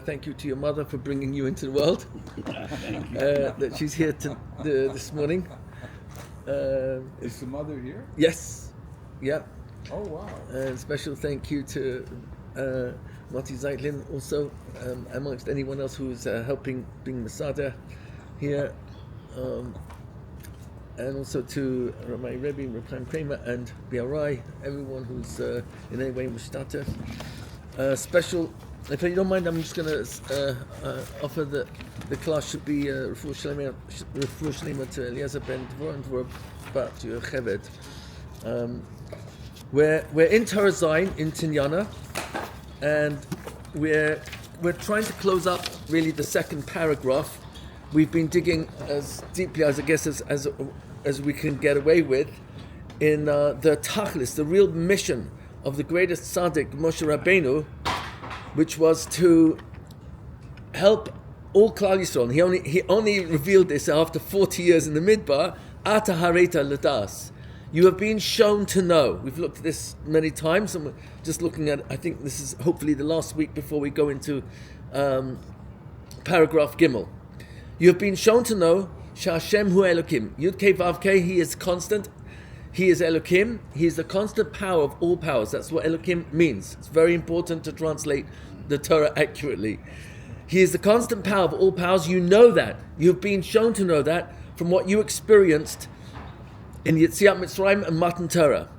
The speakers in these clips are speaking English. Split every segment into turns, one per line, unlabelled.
thank you to your mother for bringing you into the world.
Thank you.
That she's here this morning.
Is the mother here?
Yes. Yeah.
Oh, wow.
And special thank you to Mati Zeitlin also, amongst anyone else who's helping bring Masada here. And also to my Rebbe, Reb Kramer, and BRI, everyone who's in any way mushtata. Special, if you don't mind, I'm just going to offer the class should be Refuah Shlema to Eliezer ben Dvorah and Dvorah Bat Yocheved. We're in Torah Zayin in Tinyana, and we're trying to close up really the second paragraph. We've been digging as deeply as I guess as we can get away with in the tachlis, the real mission of the greatest tzaddik Moshe Rabbeinu, which was to help all Klal Yisrael. He only revealed this after 40 years in the Midbar. Ata hareta l'das. You have been shown to know. We've looked at this many times, and we're just looking at. I think this is hopefully the last week before we go into paragraph Gimel. You have been shown to know Hashem hu Elokim. Yud Kei Vav Kei. He is constant. He is Elokim. He is the constant power of all powers. That's what Elokim means. It's very important to translate the Torah accurately. He is the constant power of all powers. You know that. You have been shown to know that from what you experienced in Yetziat Mitzrayim and Matan Torah.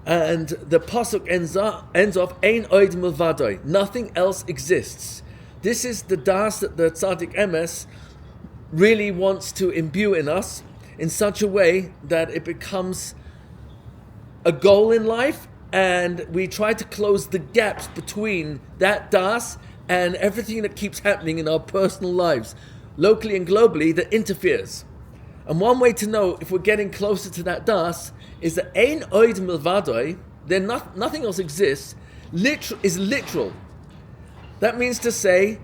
And the pasuk ends off Ein Oid Milvadoi. Nothing else exists. This is the das that the Tzaddik Emes really wants to imbue in us in such a way that it becomes a goal in life, and we try to close the gaps between that das and everything that keeps happening in our personal lives, locally and globally, that interferes. And one way to know if we're getting closer to that das is that Ein Oid Milvadoi, nothing else exists, is literal. That means to say,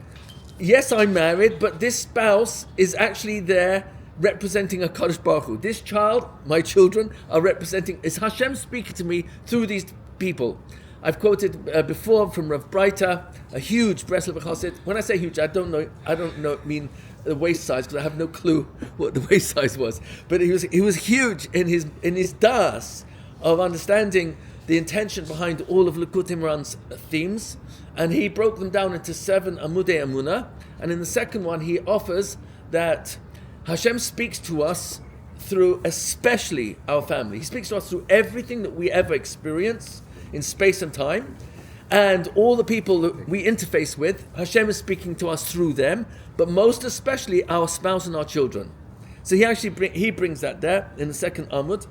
yes, I'm married, but this spouse is actually there representing a Kadosh Baruch Hu. This child, my children, are representing, is Hashem speaking to me through these people. I've quoted before from Rav Breita, a huge Breslev Chassid. When I say huge, I don't mean the waist size, because I have no clue what the waist size was. But he was huge in his das of understanding the intention behind all of Likutei Moharan's themes, and he broke them down into 7 Amudei Amunah. And in the second one, he offers that Hashem speaks to us through especially our family. He speaks to us through everything that we ever experience in space and time, and all the people that we interface with. Hashem is speaking to us through them, but most especially our spouse and our children. So he brings that there in the second Amud,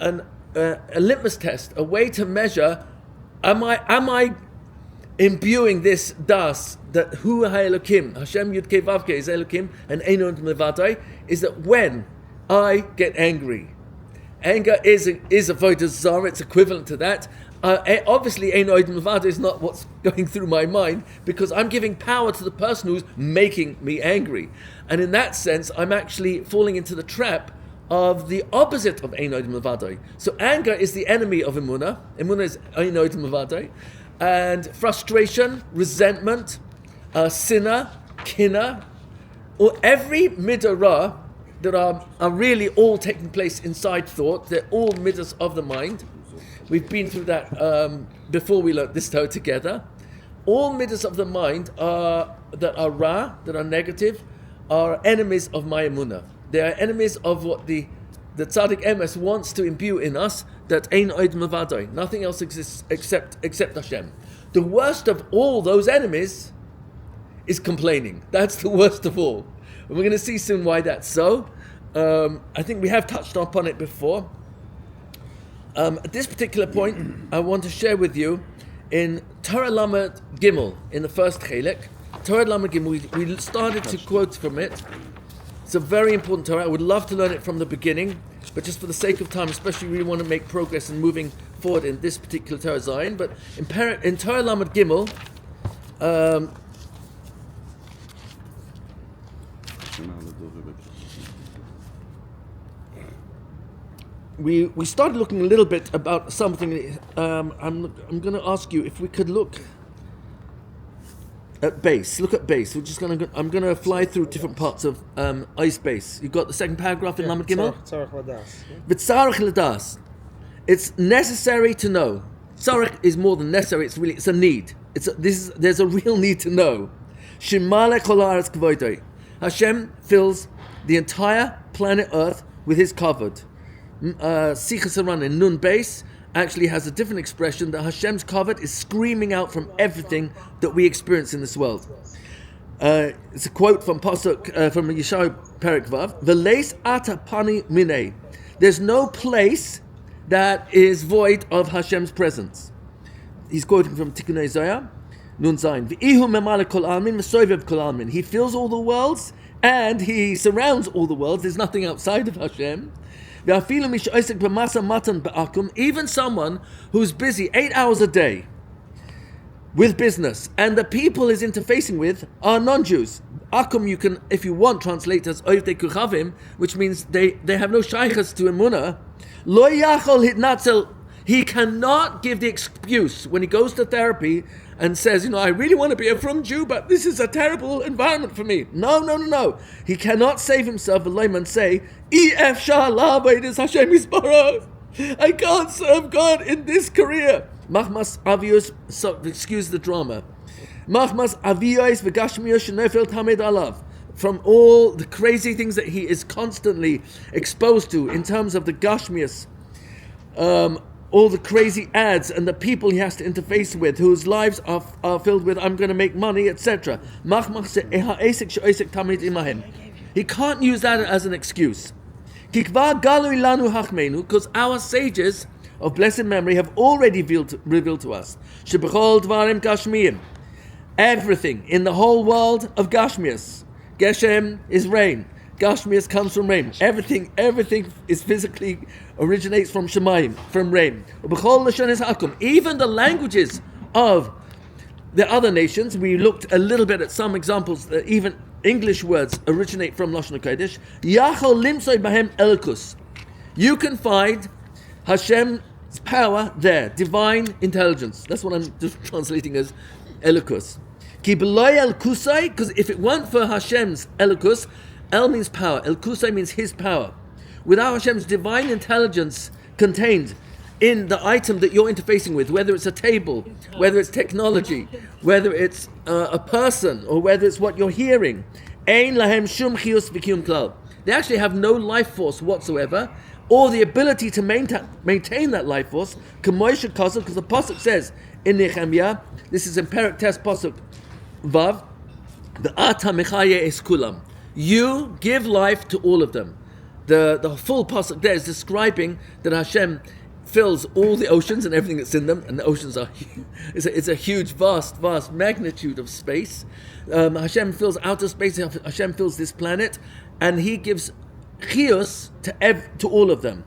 and a litmus test, a way to measure: am I imbuing this das that Hu HaElokim, Hashem Yud Kei Vav Kei is Elokim and Ein Od Milvadai, is that when I get angry, anger is a avodah zarah, it's equivalent to that. Obviously, Ein Od Milvadai is not what's going through my mind, because I'm giving power to the person who's making me angry, and in that sense, I'm actually falling into the trap of the opposite of Ein Od Milvadai. So anger is the enemy of Emunah. Emunah is Ein Od Milvadai. And frustration, resentment, sinna, kina, or every midah that are really all taking place inside thought, they're all midas of the mind. We've been through that before we learned this Torah together. All midas of the mind that are ra, that are negative, are enemies of my emunah. They are enemies of what the Tzaddik Emes wants to imbue in us, that Ein Oid Milvadai. Nothing else exists except Hashem. The worst of all those enemies is complaining. That's the worst of all. And we're going to see soon why that's so. I think we have touched upon it before. At this particular point, I want to share with you in Torah Lamed Gimel, in the first Chelek. Torah Lamed Gimel, we started to quote from it. It's a very important Torah. I would love to learn it from the beginning, but just for the sake of time, especially we want to make progress in moving forward in this particular Torah Zayin. But in Torah Lamed Gimel, we started looking a little bit about something. I'm going to ask you if we could look at base. Look at base. I'm going to fly through different parts of ice base. You've got the second paragraph in Lamed Gimel. V'tzarech l'das. It's necessary to know. Tzarech is more than necessary. It's a need. There's a real need to know. Shemale kol haaretz k'voidoi. Hashem fills the entire planet Earth with His kavod. Sichas Haran in Nun base actually has a different expression that Hashem's kavod is screaming out from everything that we experience in this world. It's a quote from Pasuk from Yeshayahu Perek Vav. V'leis ata pani minei. There's no place that is void of Hashem's presence. He's quoting from Tikkun Isaiah, Nun Zayin. V'ihu memale kol almin v'soivev kol almin. He fills all the worlds and He surrounds all the worlds. There's nothing outside of Hashem. Even someone who's busy 8 hours a day with business and the people he's interfacing with are non-Jews. Akum, you can, if you want, translate as Oivdei Kuchavim, which means they have no shaykhs to Emunah. Lo yachol hitnatzel. He cannot give the excuse when he goes to therapy and says, I really want to be a frum Jew, but this is a terrible environment for me. No. He cannot save himself and say, I can't serve God in this career. Machmas avios, excuse the drama. Machmas avios v'gashmios shenofel tamed alav. From all the crazy things that he is constantly exposed to in terms of the gashmius, all the crazy ads and the people he has to interface with, whose lives are filled with I'm going to make money, etc. He can't use that as an excuse. Because our sages of blessed memory have already revealed to us everything in the whole world of Gashmias. Geshem is rain. Gashmias comes from rain. Everything is physically originates from Shemayim, from rain. Even the languages of the other nations, we looked a little bit at some examples that even English words originate from Lashon HaKodesh. Yachol limsoy bahem elkus. You can find Hashem's power there, divine intelligence. That's what I'm just translating as elikus. Ki b'loy elkusai, because if it weren't for Hashem's elikus, El means power, elkusai means His power. Without Hashem's divine intelligence contained in the item that you're interfacing with, whether it's a table, whether it's technology, whether it's a person, or whether it's what you're hearing, ein lahem shum chiyus v'kiyum klal. They actually have no life force whatsoever, or the ability to maintain that life force. K'moishe kosov, because the pasuk says in Nehemiah, this is in Perek Tes pasuk Vav, the ata mechaye es kulam. You give life to all of them. The full pasuk there is describing that Hashem fills all the oceans and everything that's in them, and the oceans are it's a huge, vast magnitude of space. Hashem fills outer space. Hashem fills this planet, and He gives chiyus to all of them.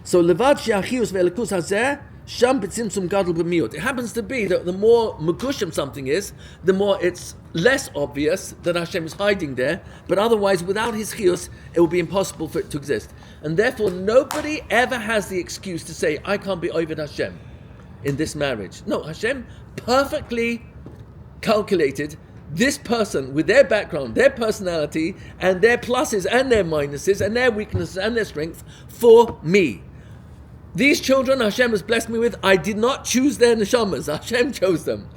So levad she'achiyus ve'elikus hazeh sham b'tzimtzum gadol b'miut. It happens to be that the more megushim something is, the more it's less obvious that Hashem is hiding there. But otherwise, without His chiyus, it will be impossible for it to exist. And therefore, nobody ever has the excuse to say, I can't be Oved Hashem in this marriage. No, Hashem perfectly calculated this person with their background, their personality, and their pluses and their minuses, and their weaknesses and their strengths for me. These children Hashem has blessed me with, I did not choose their neshamas. Hashem chose them.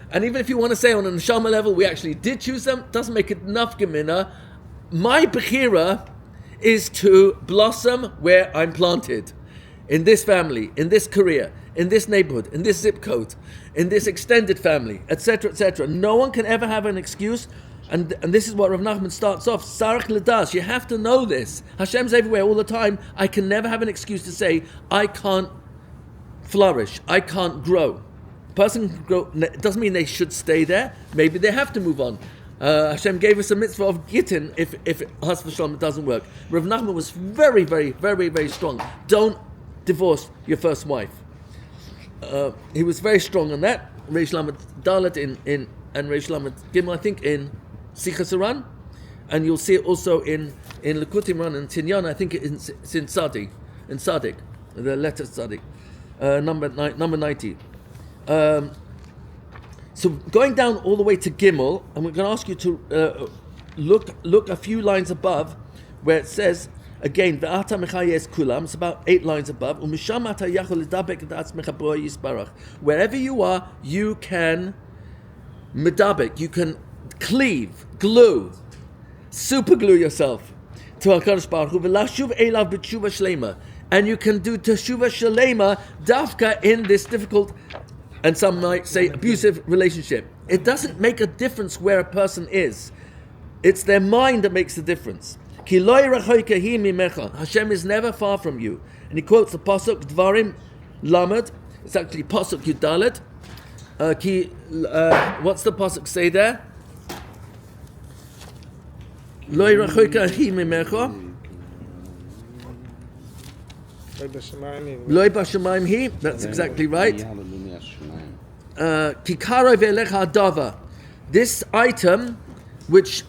And even if you want to say on a neshama level, we actually did choose them, doesn't make it enough gemina. My bechira is to blossom where I'm planted. In this family, in this career, in this neighborhood, in this zip code, in this extended family, etc., etc. No one can ever have an excuse. And this is what Rav Nachman starts off. Sarach ledas. You have to know this. Hashem's everywhere all the time. I can never have an excuse to say, I can't flourish. I can't grow. A person can grow. It doesn't mean they should stay there. Maybe they have to move on. Hashem gave us a mitzvah of gittin if Has v'shalom it doesn't work. Rav Nachman was very, very, very, very strong. Don't divorce your first wife. He was very strong on that. Reish Lamed Dalet in and Reish Lamed Gimel, I think, in Sichas Haran, and you'll see it also in Likutei and Tinyana. I think it's in Sadik, the letter Sadik, number 90. So going down all the way to Gimel, I'm going to ask you to look a few lines above, where it says again, "Ve'ata mechayes kulam." It's about 8 lines above. "Umisham ata yachol lidabek et atzmecha bo yisbarach." Wherever you are, you can medabek. You can cleave, glue, super glue yourself to HaKadosh Baruch Hu. Ve'lashuv elav b'tshuva shlema, and you can do teshuva shlema dafka in this difficult, and some might say abusive relationship. It doesn't make a difference where a person is. It's their mind that makes the difference. Ki lo yirachoyka hi mimecha. Hashem is never far from you. And he quotes the pasuk Dvarim Lamed. It's actually pasuk Yudalet. What's the pasuk say there? Lo yirachoyka hi mimecha. Lo b'shamayim hi. That's exactly right. Kikaro ve'elecha adava. This item, which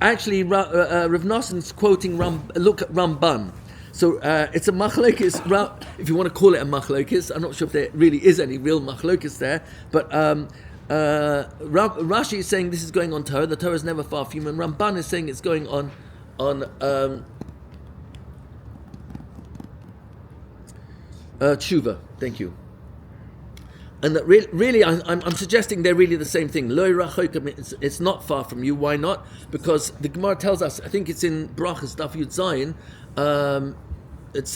actually Rav Nosson is quoting look at Ramban. So it's a machlokes, if you want to call it a machlokes. I'm not sure if there really is any real machlokes there, but Rashi is saying this is going on Torah. The Torah is never far from you, and Ramban is saying it's going on tshuva. Thank you. And that really, I'm suggesting they're really the same thing. Lo yirachoyka, it's not far from you. Why not? Because the Gemara tells us, I think it's in Brachas Daf Yud Zayin, it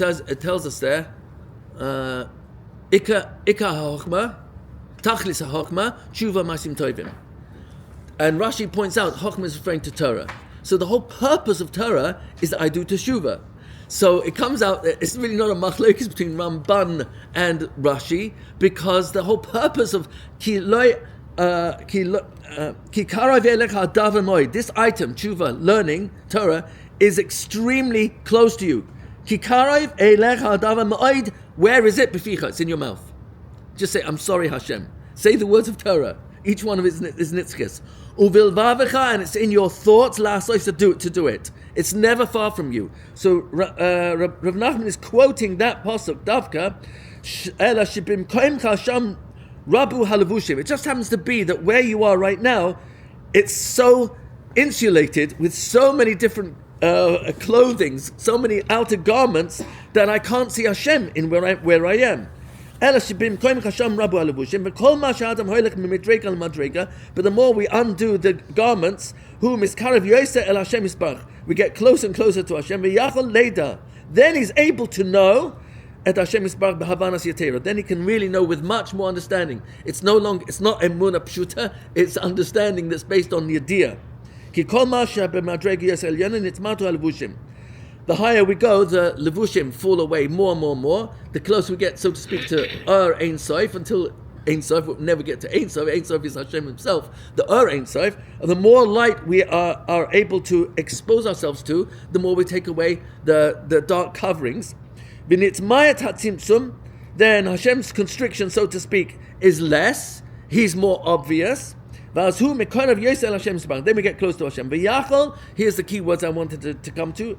tells us there, Ika ha'chochma, tachlis ha'chochma, tshuva masim tovim. And Rashi points out, chochma is referring to Torah. So the whole purpose of Torah is that I do teshuva. So it comes out that it's really not a machlokes between Ramban and Rashi, because the whole purpose of this item, tshuva, learning Torah, is extremely close to you. Where is it? It's in your mouth. Just say, I'm sorry, Hashem. Say the words of Torah. Each one of it is nitzkes. And it's in your thoughts, to do it. It's never far from you. So Rav Nachman is quoting that pasuk, Davka, Rabu halavushim. It just happens to be that where you are right now, it's so insulated with so many different clothings, so many outer garments, that I can't see Hashem in where I am. But the more we undo the garments, we get closer and closer to Hashem. Then he's able to know at Hashem. Then he can really know with much more understanding. It's not emunah pshuta, it's understanding that's based on the idea. The higher we go, the levushim fall away more and more and more. The closer we get, so to speak, to Ein Sof, until Ein Sof, we'll never get to Ein Sof. Ein Sof is Hashem himself, the Ein Sof. And the more light we are able to expose ourselves to, the more we take away the dark coverings. Then Hashem's constriction, so to speak, is less. He's more obvious. Then we get close to Hashem. Here's the key words I wanted to come to.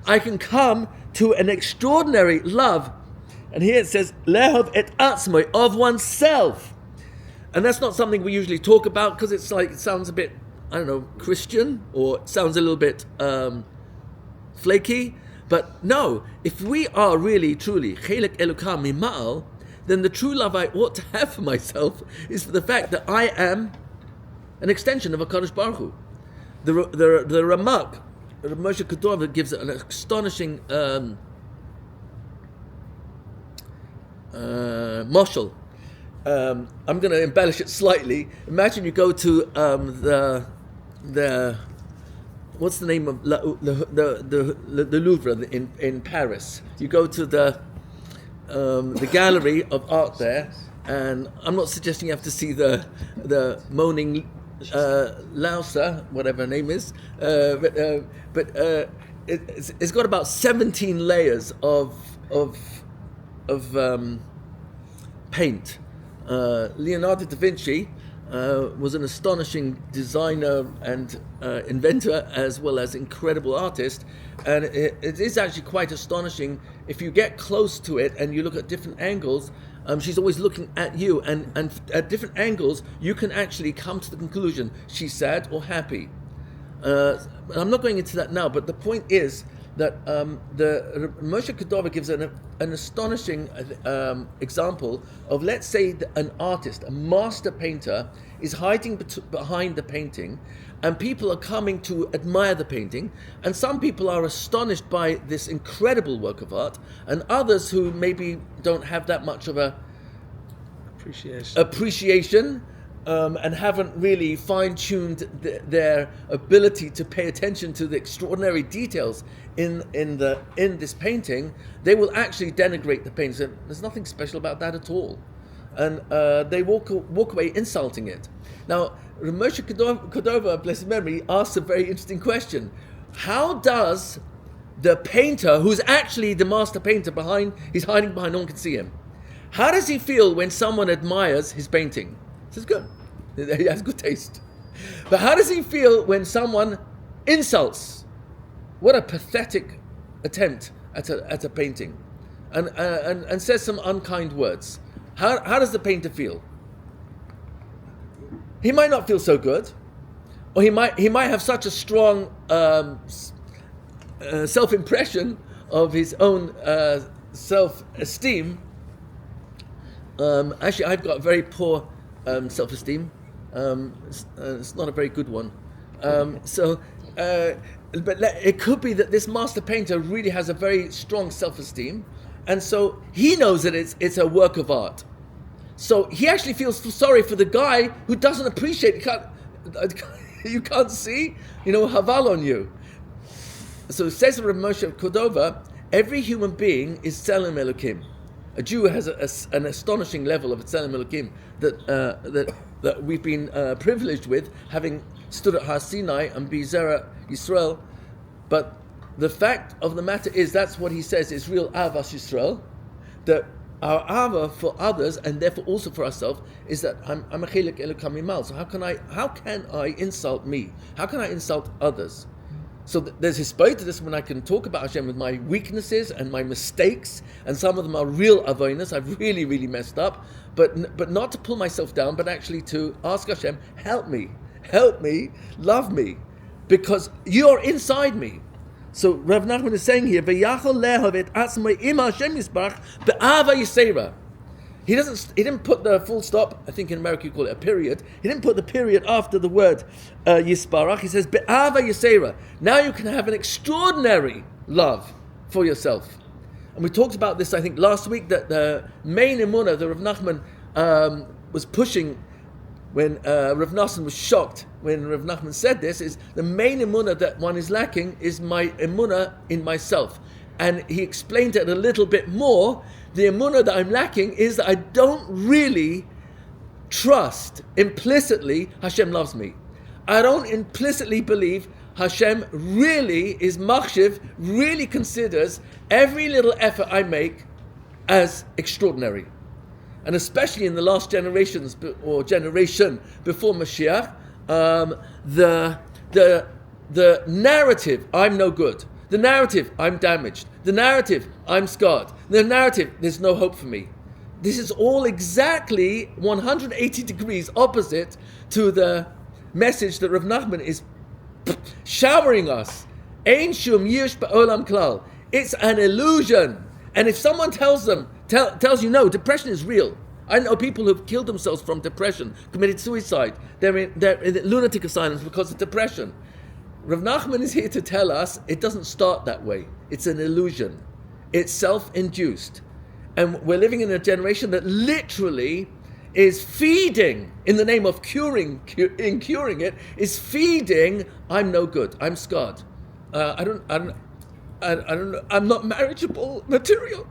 I can come to an extraordinary love. And here it says, of oneself. And that's not something we usually talk about, because it sounds a bit, Christian, or it sounds a little bit flaky. But no, if we are really, truly chelek elokam mima'al, then the true love I ought to have for myself is for the fact that I am an extension of HaKadosh Baruch Hu. The Ramak, Moshe Kadorva, gives an astonishing moshel. I'm going to embellish it slightly. Imagine you go to the what's the name of the Louvre in Paris? You go to the gallery of art there, and I'm not suggesting you have to see the moaning Lausa, whatever her name is, but it's got about 17 layers of paint. Leonardo da Vinci was an astonishing designer and inventor, as well as incredible artist. And it is actually quite astonishing if you get close to it and you look at different angles. She's always looking at you, and at different angles you can actually come to the conclusion she's sad or happy. I'm not going into that now, but the point is that the Moshe Cordova gives an astonishing example of, let's say, an artist, a master painter, is hiding behind the painting, and people are coming to admire the painting, and some people are astonished by this incredible work of art, and others who maybe don't have that much of a appreciation and haven't really fine-tuned their ability to pay attention to the extraordinary details in this painting, they will actually denigrate the painting. So there's nothing special about that at all, and they walk away insulting it. Now, Moshe Cordova, blessed memory, asks a very interesting question: how does the painter, who's actually the master painter he's hiding behind, no one can see him, how does he feel when someone admires his painting? He says, good. He has good taste. But how does he feel when someone insults? What a pathetic attempt at a painting, and says some unkind words. How does the painter feel? He might not feel so good, or he might have such a strong self-impression of his own self-esteem. Actually, I've got very poor self-esteem. It's not a very good one. But it could be that this master painter really has a very strong self-esteem, and so he knows that it's a work of art. So he actually feels sorry for the guy who doesn't appreciate it. You can't see, haval on you. So it says Rav Moshe Cordova, every human being is Tzelem Elokim. A Jew has an astonishing level of Tzelem Elokim that we've been privileged with, having stood at Har Sinai and be Zera Yisrael. But the fact of the matter is, that's what he says is real Avas Yisrael, that our Ava for others, and therefore also for ourselves, is that I'm a Chelek Elokam Mimal. So how can I insult me? How can I insult others? So there's hispait to this, when I can talk about Hashem with my weaknesses and my mistakes, and some of them are real avonos. I've really, really messed up, but not to pull myself down, but actually to ask Hashem, help me, love me, because you're inside me. So Rav Nachman is saying here, "V'yachol lehav et atzmai im Hashem yisbarach be'ava yisera." He didn't put the full stop. I think in America you call it a period. He didn't put the period after the word yisbarach. He says be'ava yisera. Now you can have an extraordinary love for yourself. And we talked about this, I think, last week, that the main emunah that Rav Nachman was pushing when Rav Nosson was shocked when Rav Nachman said this, is the main emunah that one is lacking is my emunah in myself. And he explained it a little bit more. The emunah that I'm lacking is that I don't really trust implicitly Hashem loves me. I don't implicitly believe Hashem really is machshiv, really considers every little effort I make as extraordinary. And especially in the last generations, or generation before Mashiach, the narrative, I'm no good. The narrative, I'm damaged. The narrative, I'm scarred. The narrative, there's no hope for me. This is all exactly 180 degrees opposite to the message that Rav Nachman is showering us. Ein shum yish ba'olam klal. It's an illusion. And if someone tells you no, depression is real. I know people who've killed themselves from depression, committed suicide. They're in lunatic asylums because of depression. Rav Nachman is here to tell us it doesn't start that way. It's an illusion. It's self-induced. And we're living in a generation that literally is feeding, in the name of curing it, is feeding, I'm no good, I'm scarred. I don't know, I'm not marriageable material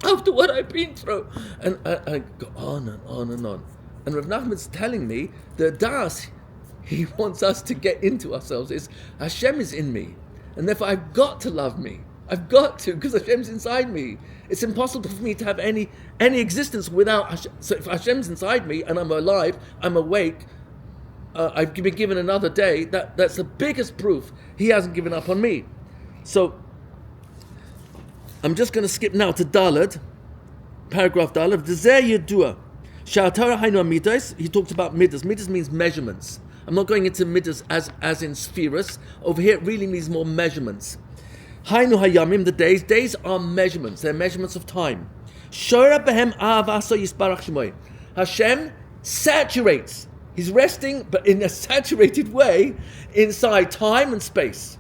after what I've been through. And I go on and on and on. And Rav Nachman's telling me the das he wants us to get into ourselves is Hashem is in me, and therefore I've got to love me. I've got to, because Hashem's inside me. It's impossible for me to have any existence without Hashem. So if Hashem's inside me and I'm alive, I'm awake, I've been given another day, that's the biggest proof He hasn't given up on me. So I'm just going to skip now to Daled, paragraph Daled. D'zeh yedua, she'atara hainu midas. He talks about midas. Midas means measurements. I'm not going into midas as in spheres. Over here, it really means more measurements. Hainu hayamim, the days. Days are measurements. They're measurements of time. Shora behem avaso yisbarach shemoy. Hashem saturates. He's resting, but in a saturated way, inside time and space.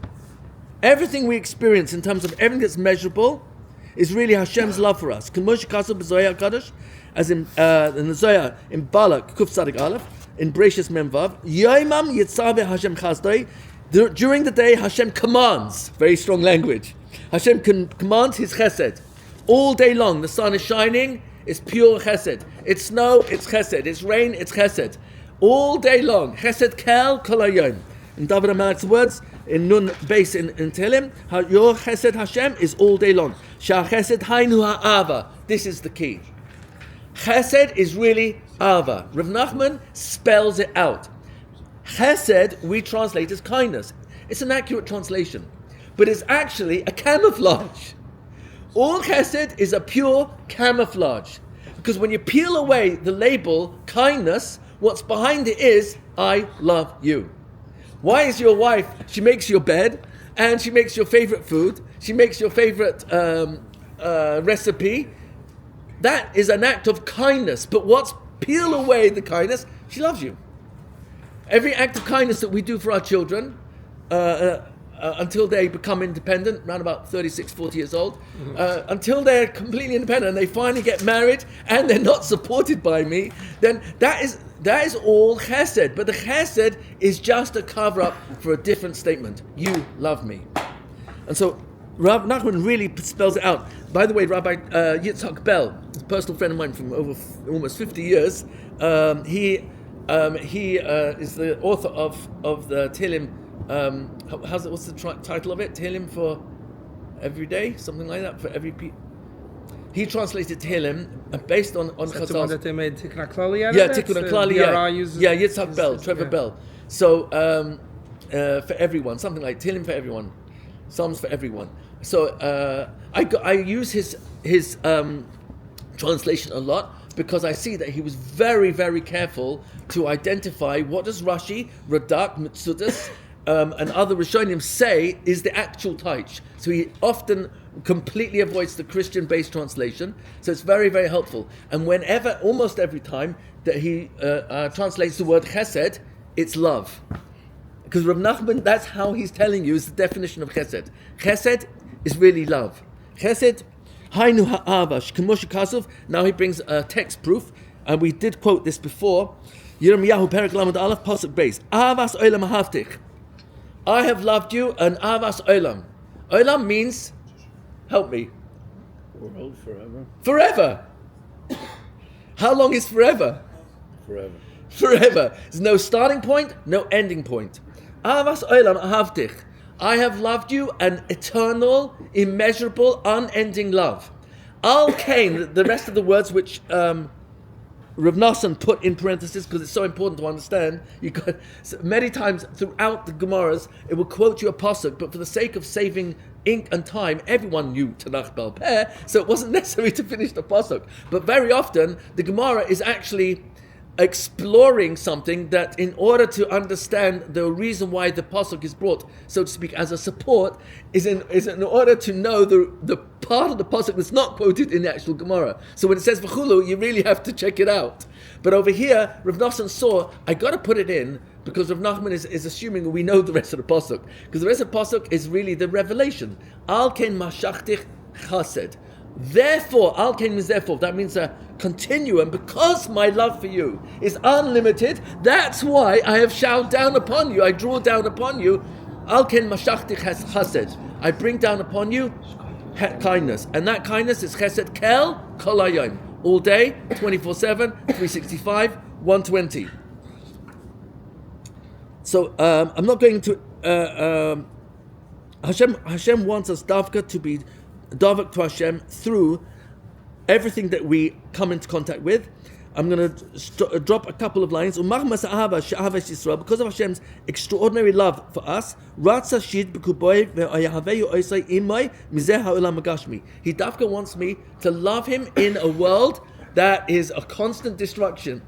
Everything we experience in terms of everything that's measurable is really Hashem's love for us. As in the Zohar, in Balak, Kuf Tzadik Aleph, in Bereshis Mem Vav, Yoimam Yitzaveh Hashem Chazdoi. During the day, Hashem commands, very strong language. Hashem commands His chesed. All day long, the sun is shining, it's pure chesed. It's snow, it's chesed. It's rain, it's chesed. All day long, chesed kel kol hayom. In David HaMelech's words, in Nun base in Tehillim, your chesed Hashem is all day long. Shah chesed hainu ha'ava. This is the key. Chesed is really ava. Rav Nachman spells it out. Chesed we translate as kindness. It's an accurate translation, but it's actually a camouflage. All chesed is a pure camouflage, because when you peel away the label kindness, what's behind it is I love you. Why is your wife? She makes your bed, and she makes your favorite food. She makes your favorite recipe. That is an act of kindness. But peel away the kindness? She loves you. Every act of kindness that we do for our children, until they become independent, around about 36, 40 years old, until they're completely independent and they finally get married and they're not supported by me, then that is all chesed. But the chesed is just a cover-up for a different statement. You love me. And so Rav Nachman really spells it out. By the way, Rabbi Yitzhak Bell, a personal friend of mine from over almost 50 years, he is the author of the Tehillim. What's the title of it? Tehillim for every day, something like that. For every he translated Tehillim based on Chazal. The one that they made Tikkun HaKlali. Yeah, Tikkun HaKlali. Yeah, Yitzhak Bell, Trevor Bell. So for everyone, something like Tehillim for everyone, Psalms for everyone. So I use his translation a lot, because I see that he was very, very careful to identify what does Rashi, Radak, Mitzudas, and other Rishonim say is the actual taich. So he often completely avoids the Christian-based translation. So it's very, very helpful. And almost every time that he translates the word chesed, it's love. Because Rav Nachman, that's how he's telling you is the definition of chesed. Chesed is really love. Chesed, hainu ha'avash, k'moshe kasuf. Now he brings a text proof, and we did quote this before. Yirmiyahu Perek Lamed Aleph Pasuk Beis. Avas olam haftich. I have loved you, and avas olam. Olam means, help me.
World forever.
Forever. How long is forever?
Forever.
Forever. There's no starting point, no ending point. Avas olam ahavtich. I have loved you, an eternal, immeasurable, unending love. Al Kain, the rest of the words which Rav Nassan put in parentheses because it's so important to understand. Many times throughout the Gemaras, it will quote you a pasuk, but for the sake of saving ink and time, everyone knew Tanakh Bal Peh, so it wasn't necessary to finish the pasuk. But very often, the Gemara is actually exploring something that, in order to understand the reason why the pasuk is brought, so to speak, as a support, is in order to know the part of the pasuk that's not quoted in the actual Gemara. So when it says v'chulu, you really have to check it out. But over here, Rav Nosson saw, I got to put it in because Rav Nachman is assuming we know the rest of the pasuk, because the rest of the pasuk is really the revelation. Al ken mashachtich chased. Therefore, al ken means therefore. That means a continuum. Because my love for you is unlimited, that's why I have showered down upon you. I draw down upon you. Al ken mashachti chesed. I bring down upon you kindness, and that kindness is chesed kel kol hayom, all day, 24/7, 365, 120. So I'm not going to Hashem wants us davka to be davak to Hashem through everything that we come into contact with. I'm going to drop a couple of lines. Because of Hashem's extraordinary love for us, He dafka wants me to love Him in a world that is a constant distraction.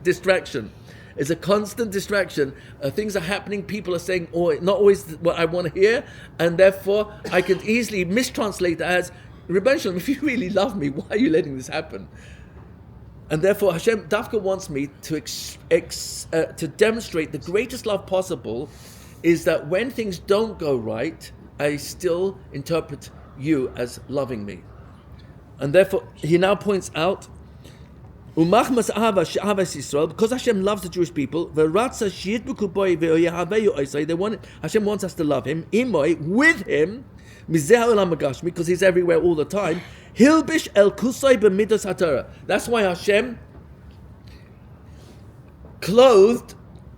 It's a constant distraction. Things are happening, people are saying, not always what I want to hear, and therefore I can easily mistranslate that as, Rebbe Shalom, if you really love me, why are you letting this happen? And therefore Hashem Dafka wants me to demonstrate the greatest love possible is that when things don't go right, I still interpret you as loving me. And therefore he now points out, because Hashem loves the Jewish people, Hashem wants us to love Him, with Him, because He's everywhere all the time. Hilbish el kusay b'midos haTorah. That's why Hashem clothed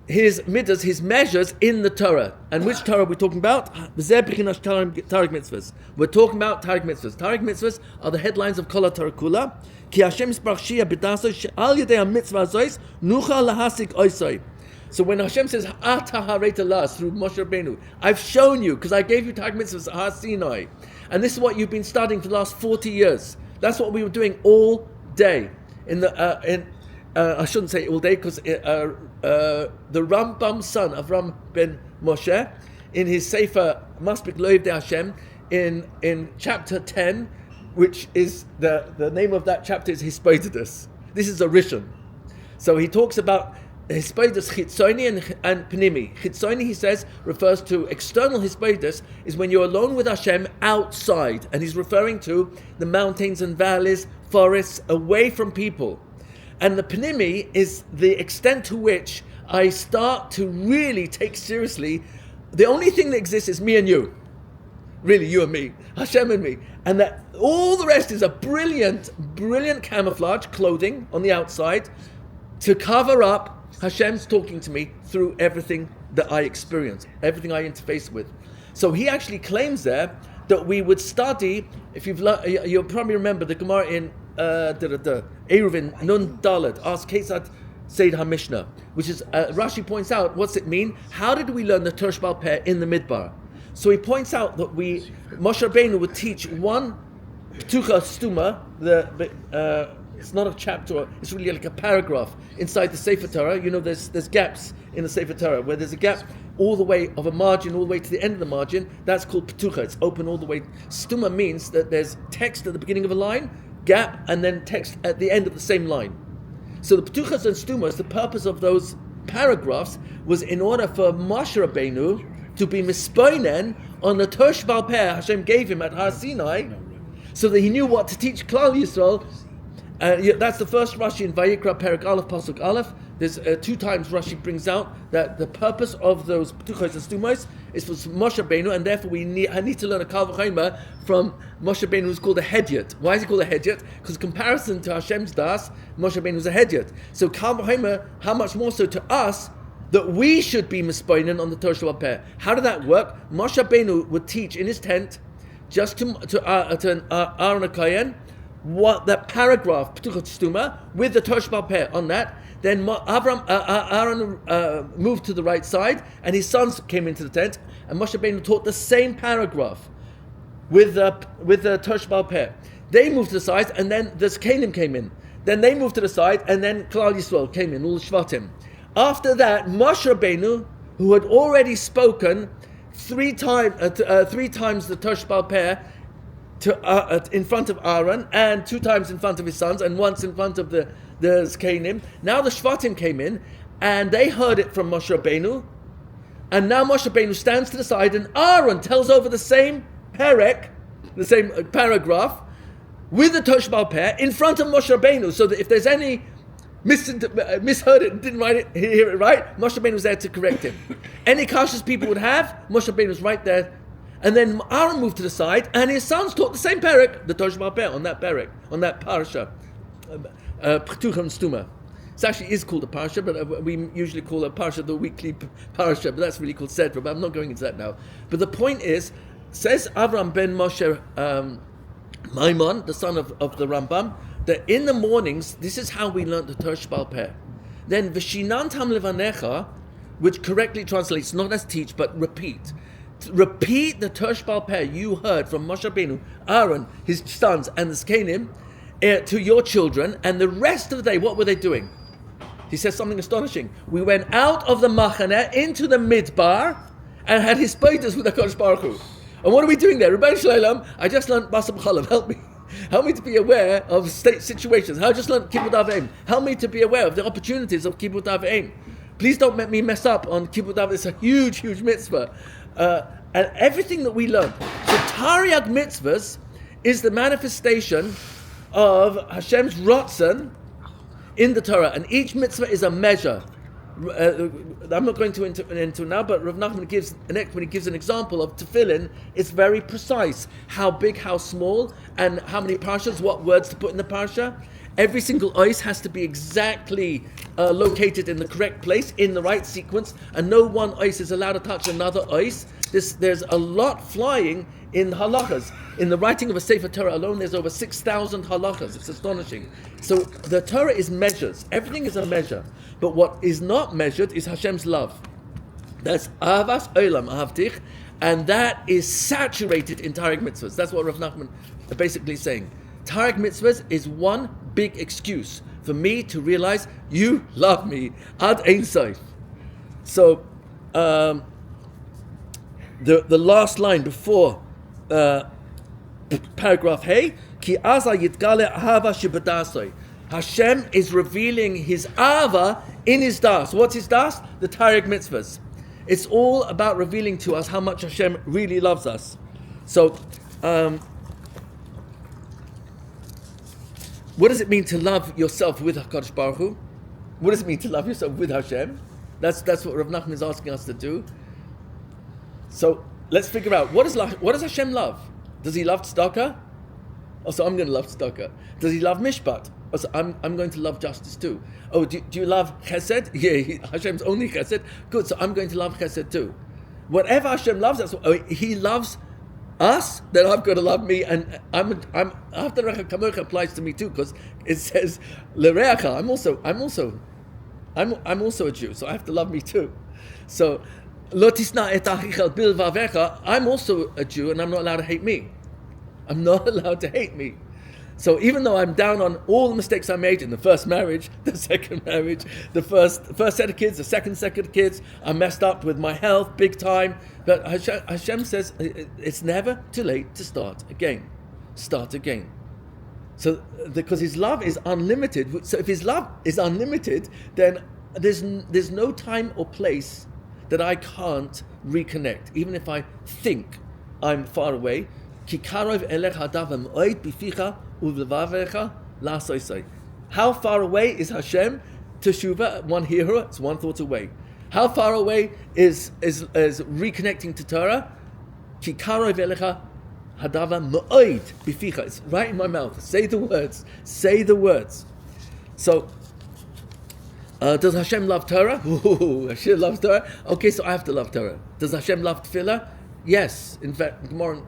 His midas, His measures, in the Torah. And which Torah are we talking about? We're talking about Tariq mitzvahs. Tariq mitzvahs are the headlines of Kol HaTorah Kula. Ki Hashem isbarach shia b'daso she'al yedei ha-mitzvah zois nuchal lahasik oisoi. So when Hashem says Ata hareta las through Moshe Rabbeinu, I've shown you because I gave you Tag Mitzvahs at Har Sinai, and this is what you've been studying for the last 40 years. That's what we were doing all day. I shouldn't say all day because the Rambam son of Ram ben Moshe, in his Sefer Maspik Loiv de Hashem, in chapter 10, which is the name of that chapter is Hispoidus. This is a Rishon. So he talks about Hispoidus Chitzoni and Pnimi. Chitzoni, he says, refers to external Hispoidus, is when you're alone with Hashem outside. And he's referring to the mountains and valleys, forests, away from people. And the Pnimi is the extent to which I start to really take seriously the only thing that exists is me and you. Really, you and me, Hashem and me. And that all the rest is a brilliant camouflage, clothing on the outside, to cover up Hashem's talking to me through everything that I experience, everything I interface with. So he actually claims there that we would study, if you'll probably remember the Gemara in Eruvin Nun Daled, ask Kesat Seid HaMishnah, which is, Rashi points out, what's it mean? How did we learn the Torah Sheba'al Peh in the Midbar? So he points out that Moshe Rabbeinu would teach one Ptucha Stuma, it's not a chapter, it's really like a paragraph inside the Sefer Torah. You know, there's gaps in the Sefer Torah where there's a gap all the way of a margin, all the way to the end of the margin. That's called Ptucha. It's open all the way. Stuma means that there's text at the beginning of a line, gap, and then text at the end of the same line. So the Ptuchas and Stumas, the purpose of those paragraphs was in order for Moshe Rabbeinu to be mispoinen on the Torah Sheba'al Peh Hashem gave him at Har Sinai, so that he knew what to teach Klal Yisrael. That's the first Rashi in Vayikra Perek Aleph Pasuk Aleph. There's 2 times Rashi brings out that the purpose of those Ptuchos and Stumos is for Moshe Rabbeinu, and therefore I need to learn a Kal V'chomer from Moshe Rabbeinu, who's called a Hedyot. Why is he called a Hedyot? Because in comparison to Hashem's Das, Moshe Rabbeinu was a Hedyot. So Kal V'chomer, how much more so to us that we should be mispoinen on the Torah Sheba'al Peh. How did that work? Moshe Rabbeinu would teach in his tent just to Aaron HaKohen what that paragraph Ptuchot Stuma with the Torah Sheba'al Peh on that. Then Aaron moved to the right side, and his sons came into the tent, and Moshe Rabbeinu taught the same paragraph with the Torah Sheba'al Peh. They moved to the side, and then the Zkanim came in. Then they moved to the side, and then Klal Yisrael came in, all the Shvatim. After that, Moshe Rabbeinu, who had already spoken 3 times the Torah Sheba'al Peh in front of Aaron, and 2 times in front of his sons, and once in front of the Zkanim. Now the Shvatim came in, and they heard it from Moshe Rabbeinu, and now Moshe Rabbeinu stands to the side, and Aaron tells over the same perek, the same paragraph, with the Torah Sheba'al Peh in front of Moshe Rabbeinu, so that if there's any misheard it, didn't hear it right, Moshe Rabbeinu was there to correct him. Any kashas people would have, Moshe Rabbeinu was right there. And then Aaron moved to the side, and his sons taught the same perek, the Torah Sheba'al Peh, on that perek, on that parasha, Ptucha and Stuma. It actually is called a parasha, but we usually call a parasha the weekly parasha, but that's really called Sedra, but I'm not going into that now. But the point is, says Avram ben Moshe Maimon, the son of the Rambam, that in the mornings, this is how we learned the Torah Sheba'al Peh. Then V'shinantam levanecha, which correctly translates not as teach but repeat. Repeat the Torah Sheba'al Peh you heard from Moshe Rabbeinu, Aaron, his sons, and the Zkenim to your children. And the rest of the day, what were they doing? He says something astonishing. We went out of the Machaneh into the Midbar and had his spiders with the HaKadosh Baruch Hu. And what are we doing there? Rebbeinu Shalom, I just learned Basar B'Chalav, help me. Help me to be aware of state situations. I just learned Kibbut Av V'Em. Help me to be aware of the opportunities of Kibbut Av V'Em. Please don't make me mess up on Kibbut Av V'Em. It's a huge, huge mitzvah. And everything that we learn. So Tariag mitzvahs is the manifestation of Hashem's Ratzon in the Torah. And each mitzvah is a measure. I'm not going to into now, but Rav Nachman gives when he gives an example of tefillin, it's very precise. How big, how small, and how many parshas, what words to put in the parsha. Every single ois has to be exactly located in the correct place, in the right sequence, and no one ois is allowed to touch another ois. There's a lot flying in halachas. In the writing of a Sefer Torah alone, there's over 6,000 halachas. It's astonishing. So the Torah is measures. Everything is a measure. But what is not measured is Hashem's love. That's Avas Olam Ahavtich, and that is saturated in Tariq mitzvahs. That's what Rav Nachman is basically saying. Tariq mitzvahs is one big excuse for me to realize you love me ad ein sof. So the last line before paragraph Hey, Ki aza yitgale ahava shebadasoi. Hashem is revealing His Ava in His Das. What's His Das? The Tariq mitzvahs. It's all about revealing to us how much Hashem really loves us. So, what does it mean to love yourself with HaKadosh Baruch Hu? What does it mean to love yourself with Hashem? That's what Rav Nachman is asking us to do. So, let's figure out, what does Hashem love? Does He love tzedakah? Also, I'm going to love tzedakah. Does He love mishpat? Also, I'm going to love justice too. Oh, do you love chesed? Yeah, Hashem's only chesed. Good, so I'm going to love chesed too. Whatever Hashem loves, He loves us, then I've got to love me. And I'm after Recha Kamocha applies to me too, because it says L'Reacha. I'm also a Jew, so I have to love me too. So Lo tisna et achicha bil vavecha. I'm also a Jew, and I'm not allowed to hate me. I'm not allowed to hate me. So even though I'm down on all the mistakes I made in the first marriage, the second marriage, the first set of kids, the second set of kids, I messed up with my health big time. But Hashem says it's never too late to start again. Start again. So because His love is unlimited. So if His love is unlimited, then there's no time or place that I can't reconnect, even if I think I'm far away. How far away is Hashem? Teshuvah, one hearer, it's one thought away. How far away is reconnecting to Torah? It's right in my mouth. Say the words. Say the words. So, does Hashem love Torah? Ooh, Hashem loves Torah. Okay, so I have to love Torah. Does Hashem love Tefillah? Yes. In fact, Moharan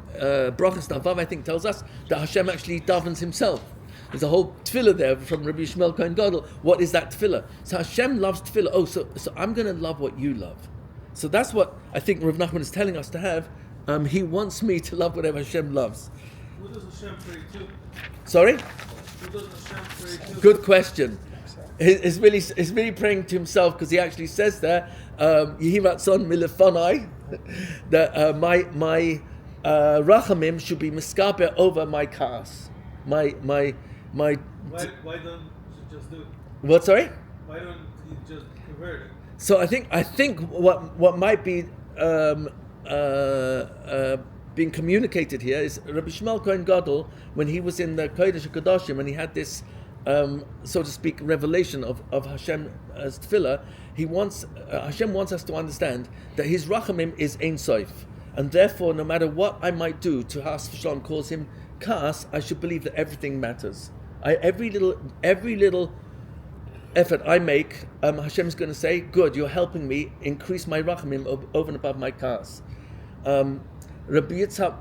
Brachas Davav, I think, tells us that Hashem actually davens Himself. There's a whole tefillah there from Rabbi Shmuel Kohen Gadol. What is that tefillah? So Hashem loves tefillah. Oh, so I'm going to love what you love. So that's what I think Rav Nachman is telling us to have. He wants me to love whatever Hashem loves.
Who does Hashem pray to?
Sorry?
Who does Hashem pray to?
Good question. He's really praying to himself, because he actually says there, Yehi Ratzon Milefonai, that my rachamim should be miskaper over my kaas. My
Why don't you just do it?
What? Sorry?
Why don't you just convert it?
So I think what might be being communicated here is Rabbi Shmuel Kohen Gadol, when he was in the Kodesh HaKadoshim, and he had this so to speak revelation of Hashem as tefillah. Hashem wants us to understand that His rachamim is Ein Sof, and therefore no matter what I might do to Has V'Shalom cause Him Kaas, I should believe that everything matters. Every little effort I make, Hashem is going to say, good, you're helping me increase my rachamim over and above my kaas. Rabbi Yitzhak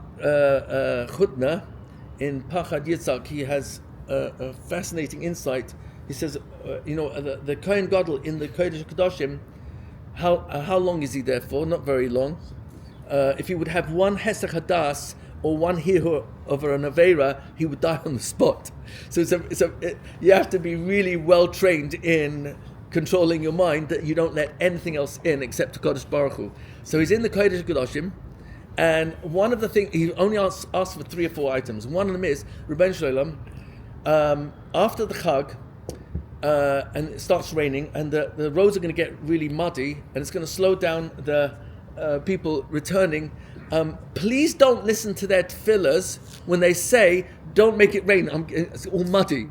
Chutner in Pachad Yitzhak, he has a fascinating insight. He says, the Kohen Gadol in the Kodesh HaKadoshim, how long is he there for? Not very long. If he would have one Hesach Hadas or one Hiur over an Aveira, he would die on the spot. So you have to be really well trained in controlling your mind that you don't let anything else in except Kodesh Baruch Hu. So he's in the Kodesh HaKadoshim, and one of the things, he only asked for 3 or 4 items. One of them is, Rebbeinu Shalom, after the Chag, and it starts raining, and the roads are going to get really muddy, and it's going to slow down the people returning. Please don't listen to their tefillahs when they say, don't make it rain, it's all muddy.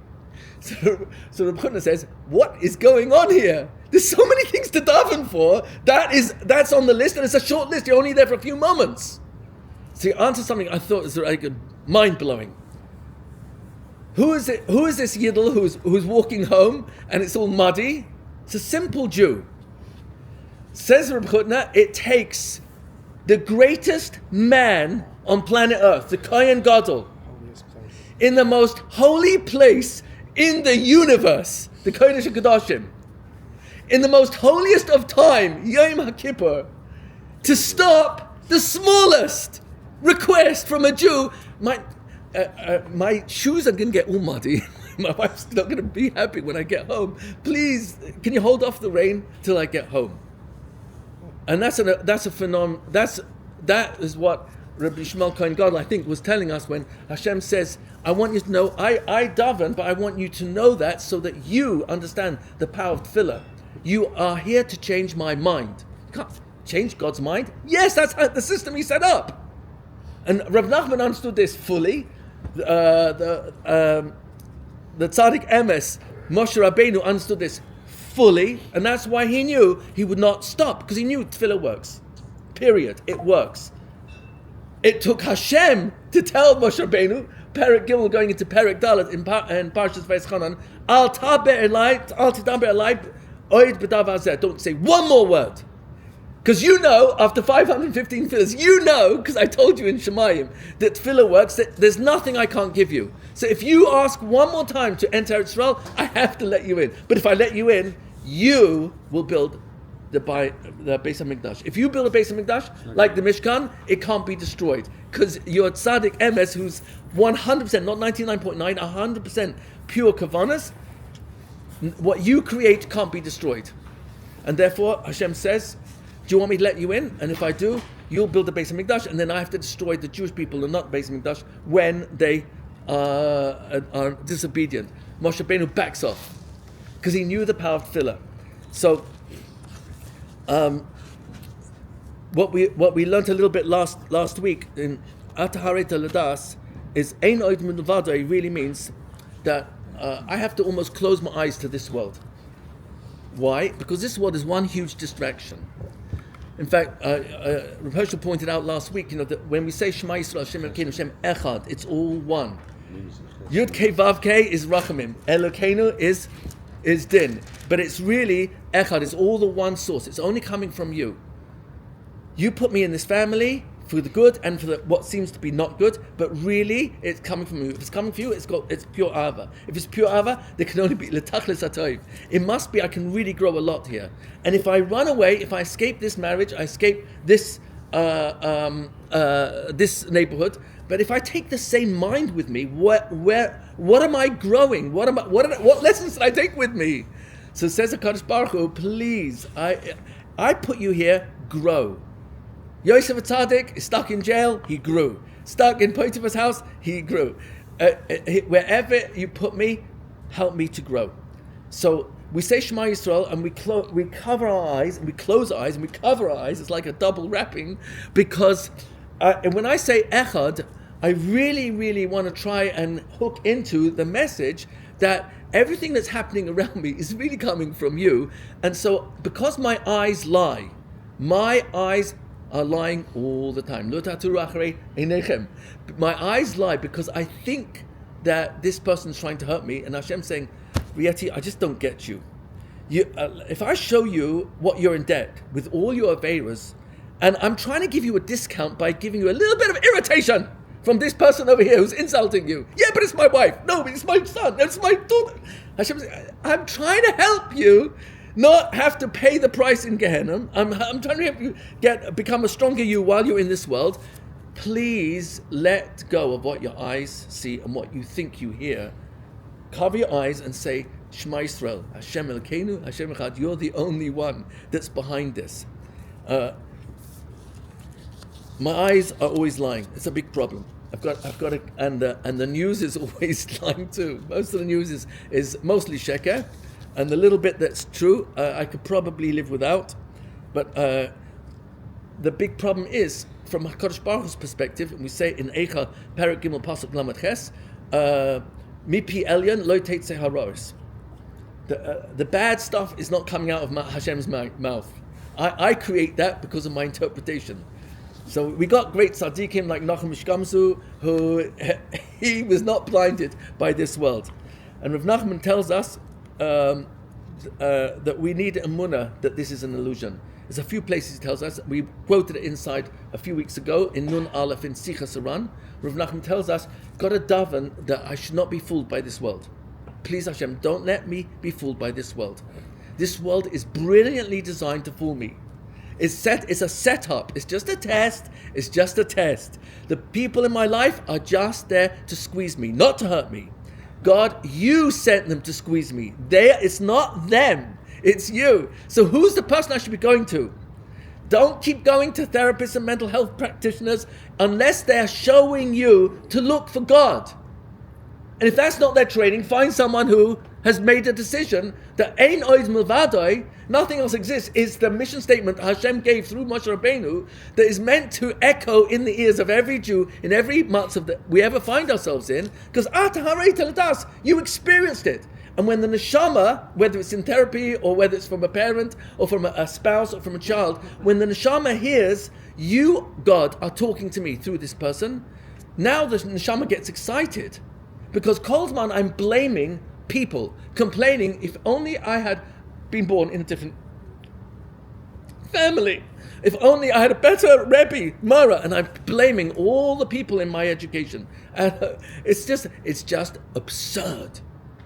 So the Moharan says, what is going on here? There's so many things to daven for. That's on the list, and it's a short list. You're only there for a few moments. So he answered something I thought was like mind-blowing. Who is it? Who is this Yidel who's walking home and it's all muddy? It's a simple Jew. Says Reb Chutner, it takes the greatest man on planet Earth, the Kohen Gadol, in the most holy place in the universe, the Kodesh HaKadoshim, in the most holiest of time, Yom HaKippur, to stop the smallest request from a Jew. My shoes are going to get all muddy. My wife's not going to be happy when I get home. Please, can you hold off the rain till I get home? And that's a phenomenon. That is what Rabbi Shmuel Kohen Gadol, I think, was telling us when Hashem says, I want you to know, I daven, but I want you to know that so that you understand the power of tefillah. You are here to change my mind. You can't change God's mind. Yes, that's the system he set up. And Rav Nachman understood this fully. The Tzaddik Emes, Moshe Rabbeinu, understood this fully, and that's why he knew he would not stop, because he knew tefillah works. Period. It works. It took Hashem to tell Moshe Rabbeinu, Perek Gimel going into Perek Dalet in Parshas Vayeschanan, Al taber elai, oid b'davar hazeh. Don't say one more word. Because you know, after 515 tefillahs, because I told you in Shemayim, that tefillah works, that there's nothing I can't give you. So if you ask one more time to enter Israel, I have to let you in. But if I let you in, you will build the Beis HaMikdash. If you build a Beis HaMikdash, like the Mishkan, it can't be destroyed. Because you're Tzaddik Emes, who's 100%, not 99.9, 100% pure Kavanas, what you create can't be destroyed. And therefore, Hashem says, do you want me to let you in? And if I do, you'll build the Beis HaMikdash, and then I have to destroy the Jewish people and not Beis HaMikdash when they are disobedient. Moshe Rabbeinu backs off because he knew the power of tefillah. So, what we learned a little bit last week in Ataharet Ladas is Ein Oid Milvado really means that I have to almost close my eyes to this world. Why? Because this world is one huge distraction. In fact, Rav Hershel pointed out last week, that when we say Shema Yisrael, Hashem Elokeinu, Hashem Echad, it's all one. Yud Kei Vav Kei is Rachamim, Elokeinu is Din, but it's really Echad. It's all the one source. It's only coming from you. You put me in this family for the good and for what seems to be not good, but really it's coming from you. If it's coming from you, it's pure Ava. If it's pure Ava, there can only be L'tachlis HaTov. It must be I can really grow a lot here. And if I run away, if I escape this marriage, I escape this this neighborhood. But if I take the same mind with me, what am I growing? What lessons did I take with me? So says the Kadosh Baruch Hu, please, I put you here, grow. Yosef Tzaddik is stuck in jail, he grew. Stuck in Potiphar's house, he grew. Wherever you put me, help me to grow. So we say Shema Yisrael, and we cover our eyes, and we close our eyes, and we cover our eyes. It's like a double wrapping, because and when I say Echad, I really, really want to try and hook into the message that everything that's happening around me is really coming from you. And so, because my eyes lie, my eyes are lying all the time. My eyes lie because I think that this person's trying to hurt me, and Hashem's saying, Rietti, I just don't get you. If I show you what you're in debt with all your aveiros, And I'm trying to give you a discount by giving you a little bit of irritation from this person over here who's insulting you. Yeah, but it's my wife. No, but it's my son. It's my daughter. Hashem says, I'm trying to help you not have to pay the price in Gehenna. I'm trying to help you become a stronger you while you're in this world. Please let go of what your eyes see and what you think you hear. Cover your eyes and say, Shema Yisrael, Hashem Elokeinu, Hashem Echad. You're the only one that's behind this. My eyes are always lying. It's a big problem. I've got it, and the news is always lying too. Most of the news is mostly sheker, and the little bit that's true, I could probably live without. But the big problem is, from HaKadosh Baruch Hu's perspective, and we say in Eicha Perek Gimel Pasuk Lamed Ches, Mipi Elyon Lo Teitzeh Harois. The bad stuff is not coming out of Hashem's mouth. I create that because of my interpretation. So we got great tzaddikim like Nachum Mishkamzu, who he was not blinded by this world. And Rav Nachman tells us that we need emunah, that this is an illusion. There's a few places he tells us. We quoted it inside a few weeks ago in Nun Aleph in Sichas Haran. Rav Nachman tells us, got a daven that I should not be fooled by this world. Please Hashem, don't let me be fooled by this world. This world is brilliantly designed to fool me. It's a setup. It's just a test. It's just a test. The people in my life are just there to squeeze me, not to hurt me. God, you sent them to squeeze me. It's not them. It's you. So who's the person I should be going to? Don't keep going to therapists and mental health practitioners unless they're showing you to look for God. And if that's not their training, find someone who has made a decision that Ein Oid Milvadoi, nothing else exists, is the mission statement Hashem gave through Moshe Rabbeinu that is meant to echo in the ears of every Jew in every matzah that we ever find ourselves in, because you experienced it. And when the neshama, whether it's in therapy or whether it's from a parent or from a spouse or from a child, when the neshama hears, you, God, are talking to me through this person, now the neshama gets excited. Because Kolzman, I'm blaming people, complaining, if only I had been born in a different family. If only I had a better Rebbe, Mara, and I'm blaming all the people in my education. And it's just absurd.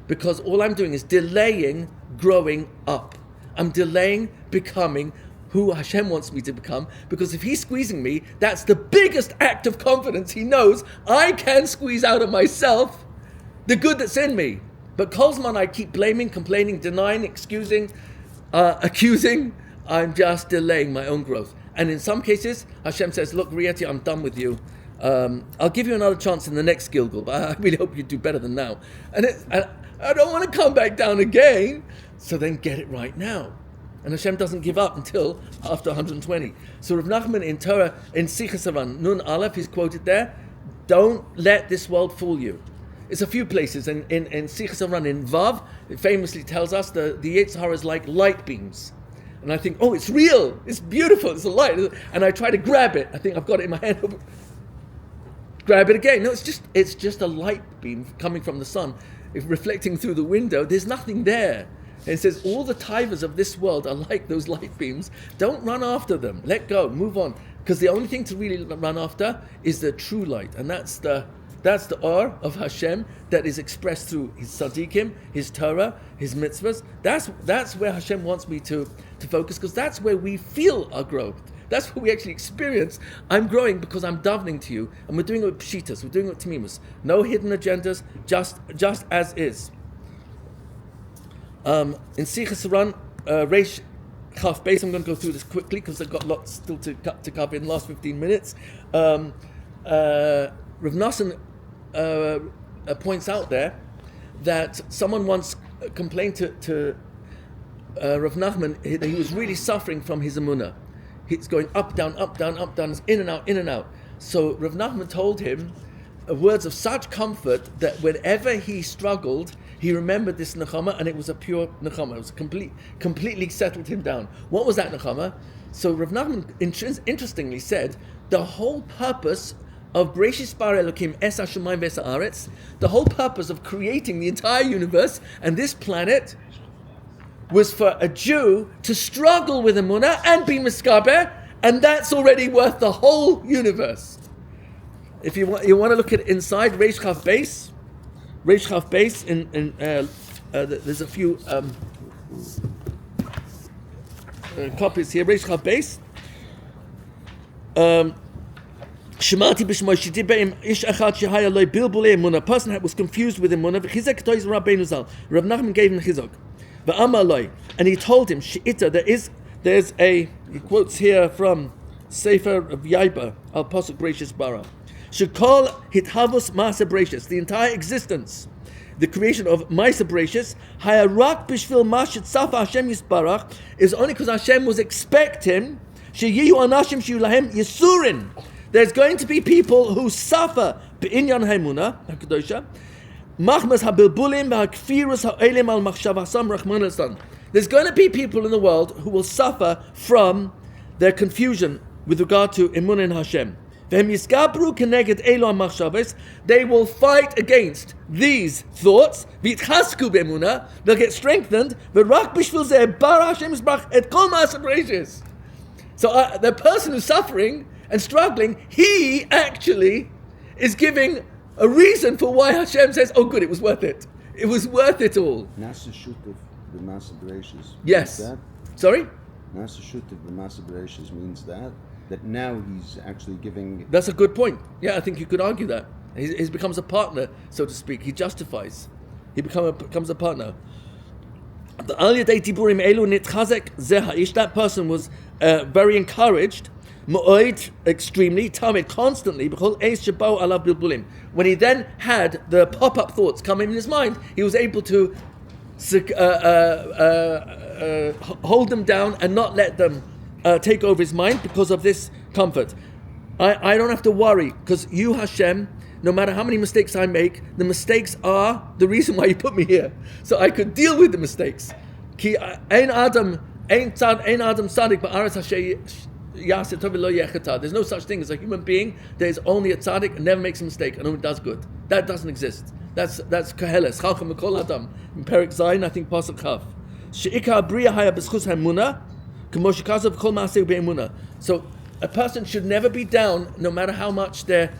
Because all I'm doing is delaying growing up. I'm delaying becoming who Hashem wants me to become, because if he's squeezing me, that's the biggest act of confidence. He knows I can squeeze out of myself the good that's in me. But Kolzman, I keep blaming, complaining, denying, excusing, accusing. I'm just delaying my own growth. And in some cases, Hashem says, look, Rietti, I'm done with you. I'll give you another chance in the next Gilgul, but I really hope you do better than now. And I don't want to come back down again. So then get it right now. And Hashem doesn't give up until after 120. So Rav Nachman in Torah, in Sichas Haran, Nun Aleph, he's quoted there, don't let this world fool you. It's a few places. In Sichas Haran, in Vav, it famously tells us the Yetzer Hara is like light beams. And I think, oh, it's real, it's beautiful, it's a light. And I try to grab it. I think I've got it in my hand. Grab it again. No, it's just a light beam coming from the sun. If reflecting through the window, there's nothing there. And it says all the taivas of this world are like those light beams. Don't run after them. Let go. Move on. Because the only thing to really run after is the true light. And that's the or of Hashem that is expressed through his tzaddikim, his Torah, his mitzvahs. That's where Hashem wants me to focus, because that's where we feel our growth. That's what we actually experience. I'm growing because I'm davening to you, and we're doing it with pshitas, we're doing it with tamimus. No hidden agendas, just as is. In Sichas Haran, Reish Chaf Beis, I'm going to go through this quickly because I've got lots still to cover in the last 15 minutes. Rav Nassan points out there that someone once complained to Rav Nachman that he was really suffering from his emunah. He's going up, down, in and out. So Rav Nachman told him words of such comfort that whenever he struggled, he remembered this nechama, and it was a pure nechama. It was completely settled him down. What was that nechama? So Rav Nachman interestingly said the whole purpose of Bereshis Bara Elokim Es HaShamayim Ve'es Haaretz, the whole purpose of creating the entire universe and this planet, was for a Jew to struggle with emunah and be miskaber And that's already worth the whole universe. If you want to look at it inside, Reish Chaf Beis, there's a few copies here. Reish Chaf Beis. Shemati b'shmoi shetibeim ish echad shehaya loy bilbulei emunah. A person that was confused with emunah. V'chizek tois Rabbeinu Zal. Rav Nachman gave him chizok. V'amar loy, and he told him, she'ita, there's a, he quotes here from Sefer of Yaiba, al Pasuk Gracious Bara. Shekol hithavus Ma'aseh Bereshis, the entire existence, the creation of Ma'aseh Bereshis, hayarak b'shvil mashit safa Hashem yisbarach, is only because Hashem was expecting sheyiyu anashim shiyu lahem yisurin. There's going to be people who suffer b'inyan haemunah hakadosha, machmas habilbulim v'hakfirus ha'elim al machshavasam rachman al. There's going to be people in the world who will suffer from their confusion with regard to emunah in Hashem. They will fight against these thoughts. They'll get strengthened. So the person who's suffering and struggling, he actually is giving a reason for why Hashem says, oh good, it was worth it. It was worth it all. Yes. Sorry?
Means that now he's actually giving...
That's a good point. Yeah, I think you could argue that. He becomes a partner, so to speak. He justifies. He becomes a partner. That person was very encouraged, extremely, tamid, constantly, when he then had the pop-up thoughts come in his mind, he was able to hold them down and not let them take over his mind because of this comfort. I don't have to worry, because you, Hashem, no matter how many mistakes I make, the mistakes are the reason why you put me here. So I could deal with the mistakes. There's no such thing as a human being. There's only a tzaddik and never makes a mistake and only does good. That doesn't exist. That's Koheles. Chalchem Mikol Adam. In Perek Zayin, I think Pasuk Chaf. She'ikar Bria Haya B'schus Haemunah. So a person should never be down, no matter how much their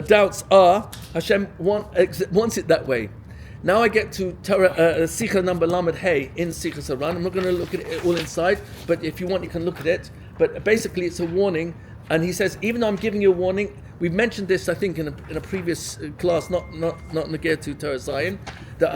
doubts are. Hashem wants it that way. Now I get to Torah, Sikha number Lamed Hey in Sikha Saran. I'm not going to look at it all inside, but if you want, you can look at it. But basically, it's a warning, and he says, even though I'm giving you a warning, we've mentioned this, I think, in a previous class, not Negir to Torah Zion, that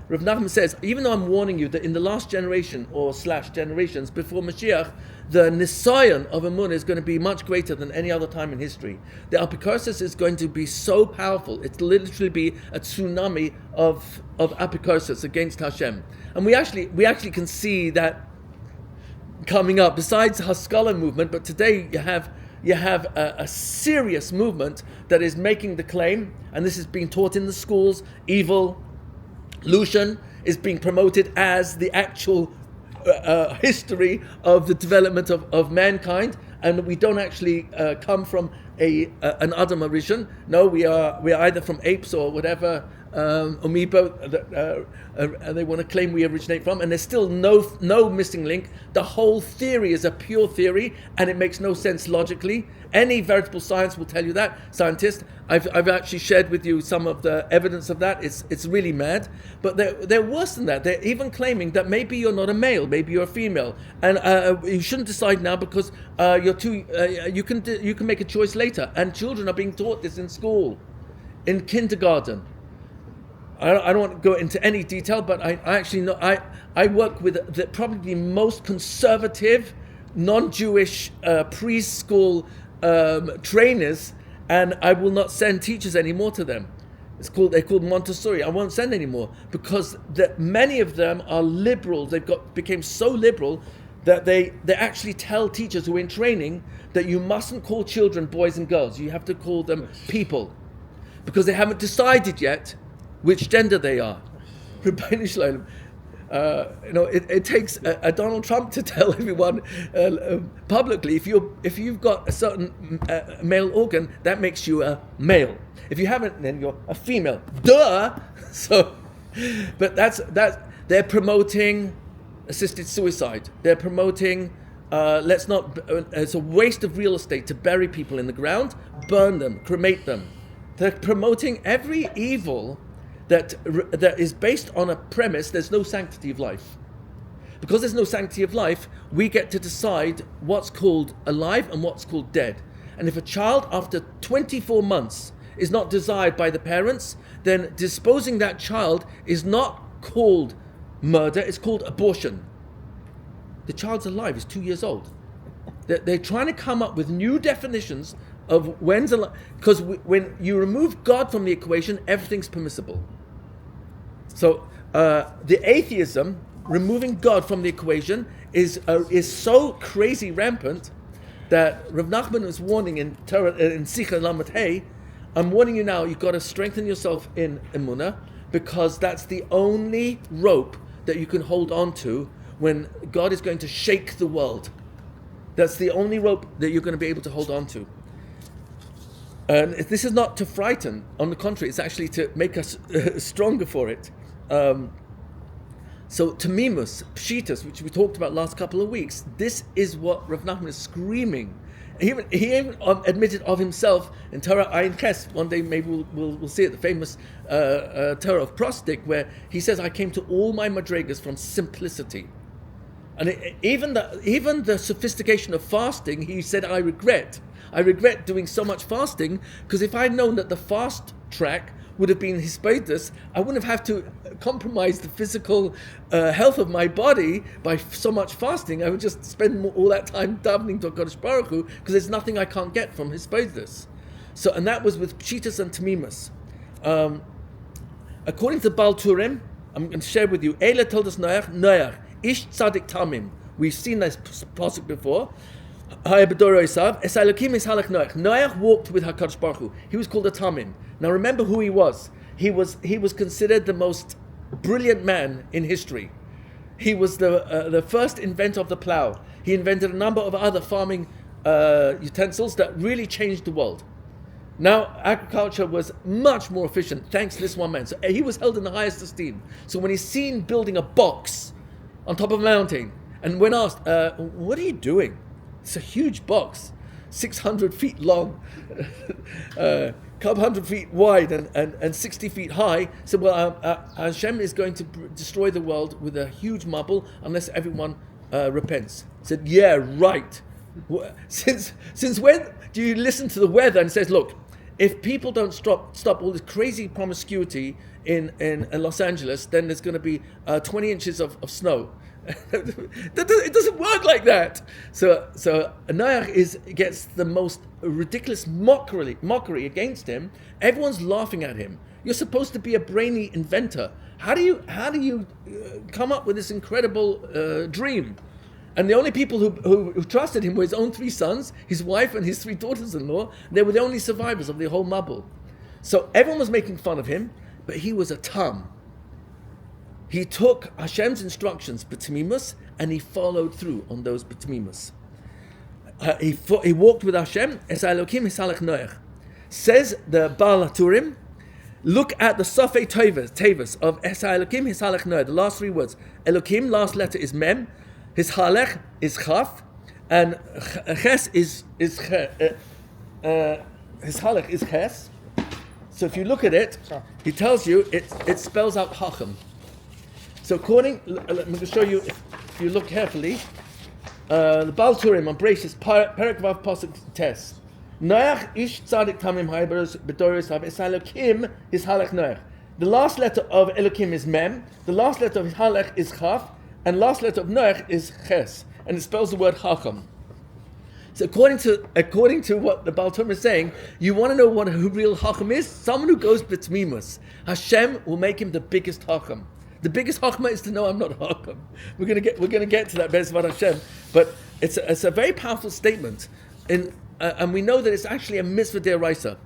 Rav Nachman says, even though I'm warning you that in the last generation or / generations before Mashiach, the nisayon of Emunah is going to be much greater than any other time in history. The apikosis is going to be so powerful; it'll literally be a tsunami of apikosis against Hashem. And we actually can see that coming up. Besides the Haskalah movement, but today you have a serious movement that is making the claim, and this is being taught in the schools. Evolution is being promoted as the actual history of the development of mankind, and we don't actually come from an Adam Rishon. No, we are either from apes or whatever amoeba they want to claim we originate from, and there's still no missing link. The whole theory is a pure theory, and it makes no sense logically. Any veritable science will tell you that. Scientists, I've actually shared with you some of the evidence of that. It's really mad. But they're worse than that. They're even claiming that maybe you're not a male, maybe you're a female, and you shouldn't decide now because you're too. You can make a choice later. And children are being taught this in school, in kindergarten. I don't want to go into any detail, but I actually know I work with the probably most conservative, non-Jewish preschool trainers, and I will not send teachers anymore to them. They're called Montessori. I won't send anymore because many of them are liberal. Became so liberal that they actually tell teachers who are in training that you mustn't call children boys and girls. You have to call them people, because they haven't decided yet which gender they are. It takes a Donald Trump to tell everyone publicly, if you've got a certain male organ, that makes you a male. If you haven't, then you're a female. Duh. So, but that's they're promoting assisted suicide. They're promoting let's not. It's a waste of real estate to bury people in the ground, burn them, cremate them. They're promoting every evil that is based on a premise. There's no sanctity of life. Because there's no sanctity of life, we get to decide what's called alive and what's called dead. And if a child after 24 months is not desired by the parents, then disposing that child is not called murder, it's called abortion. The child's alive, he's 2 years old. They're trying to come up with new definitions of when's alive, because when you remove God from the equation, everything's permissible. So the atheism, removing God from the equation, is so crazy rampant that Rav Nachman is warning in Torah, in Sicha Lamed Hey, I'm warning you now, you've got to strengthen yourself in Emunah, because that's the only rope that you can hold on to when God is going to shake the world. That's the only rope that you're going to be able to hold on to. And this is not to frighten, on the contrary, it's actually to make us stronger for it. So Tamimus, Pshitas, which we talked about last couple of weeks, this is what Rav Nachman is screaming. He even admitted of himself in Torah Ayin Ches. One day maybe we'll see it, the famous Torah of Prostik, where he says, I came to all my madrigas from simplicity. And even the sophistication of fasting, he said, I regret doing so much fasting, because if I'd known that the fast track would have been hisbeitus, I wouldn't have to compromise the physical health of my body by so much fasting. I would just spend all that time davening to HaKadosh Baruch Hu, because there's nothing I can't get from hisbeitus. So, and that was with Pshitas and Tamimus. According to Baal Turim, I'm going to share with you, Eila told us Noach, Ish Tzadik Tamim. We've seen this pasuk before. Noach walked with HaKadosh Baruch Hu. He was called a Tamim. Now remember who he was. He was considered the most brilliant man in history. He was the first inventor of the plow. He invented a number of other farming utensils that really changed the world. Now agriculture was much more efficient thanks to this one man. So he was held in the highest esteem. So when he's seen building a box on top of a mountain, and when asked, what are you doing? It's a huge box, 600 feet long, a couple hundred feet wide and 60 feet high. So, well, Hashem is going to destroy the world with a huge mabul unless everyone repents. He said, yeah, right. Since when do you listen to the weather and says, look, if people don't stop all this crazy promiscuity in Los Angeles, then there's going to be 20 inches of snow. It doesn't work like that. So Noach gets the most ridiculous mockery against him. Everyone's laughing at him. You're supposed to be a brainy inventor. How do you come up with this incredible dream? And the only people who trusted him were his own 3 sons, his wife, and his 3 daughters-in-law. They were the only survivors of the whole mabul. So everyone was making fun of him, but he was a tam. He took Hashem's instructions, b'tmimus, and he followed through on those b'tmimus. He walked with Hashem, es Elokim hisalech Noach. Says the Baal HaTurim, look at the Sofei Tevas of es Elokim hisalech Noach, the last 3 words. Elokim, last letter is Mem, his halech is Chaf, and Ches is his halech is Ches. So if you look at it, he tells you it spells out Chacham. So let me show you, if you look carefully, the Baal Turim on Breishis, Perek Vav Pasuk Tes. Noach ish tzadik tamim ha'bedoros hav es Elokim his halech Noach. The last letter of Elokim is Mem, the last letter of his halech is Chaf, and last letter of Noach is Ches, and it spells the word Chacham. So according to what the Baal Turim is saying, you want to know what a real Chacham is? Someone who goes b'tmimus. Hashem will make him the biggest Chacham. The biggest Chachma is to know I'm not a Chacham. We're going to get to that Bezvat Hashem, but it's a very powerful statement, and we know that it's actually a mitzvah deraisa.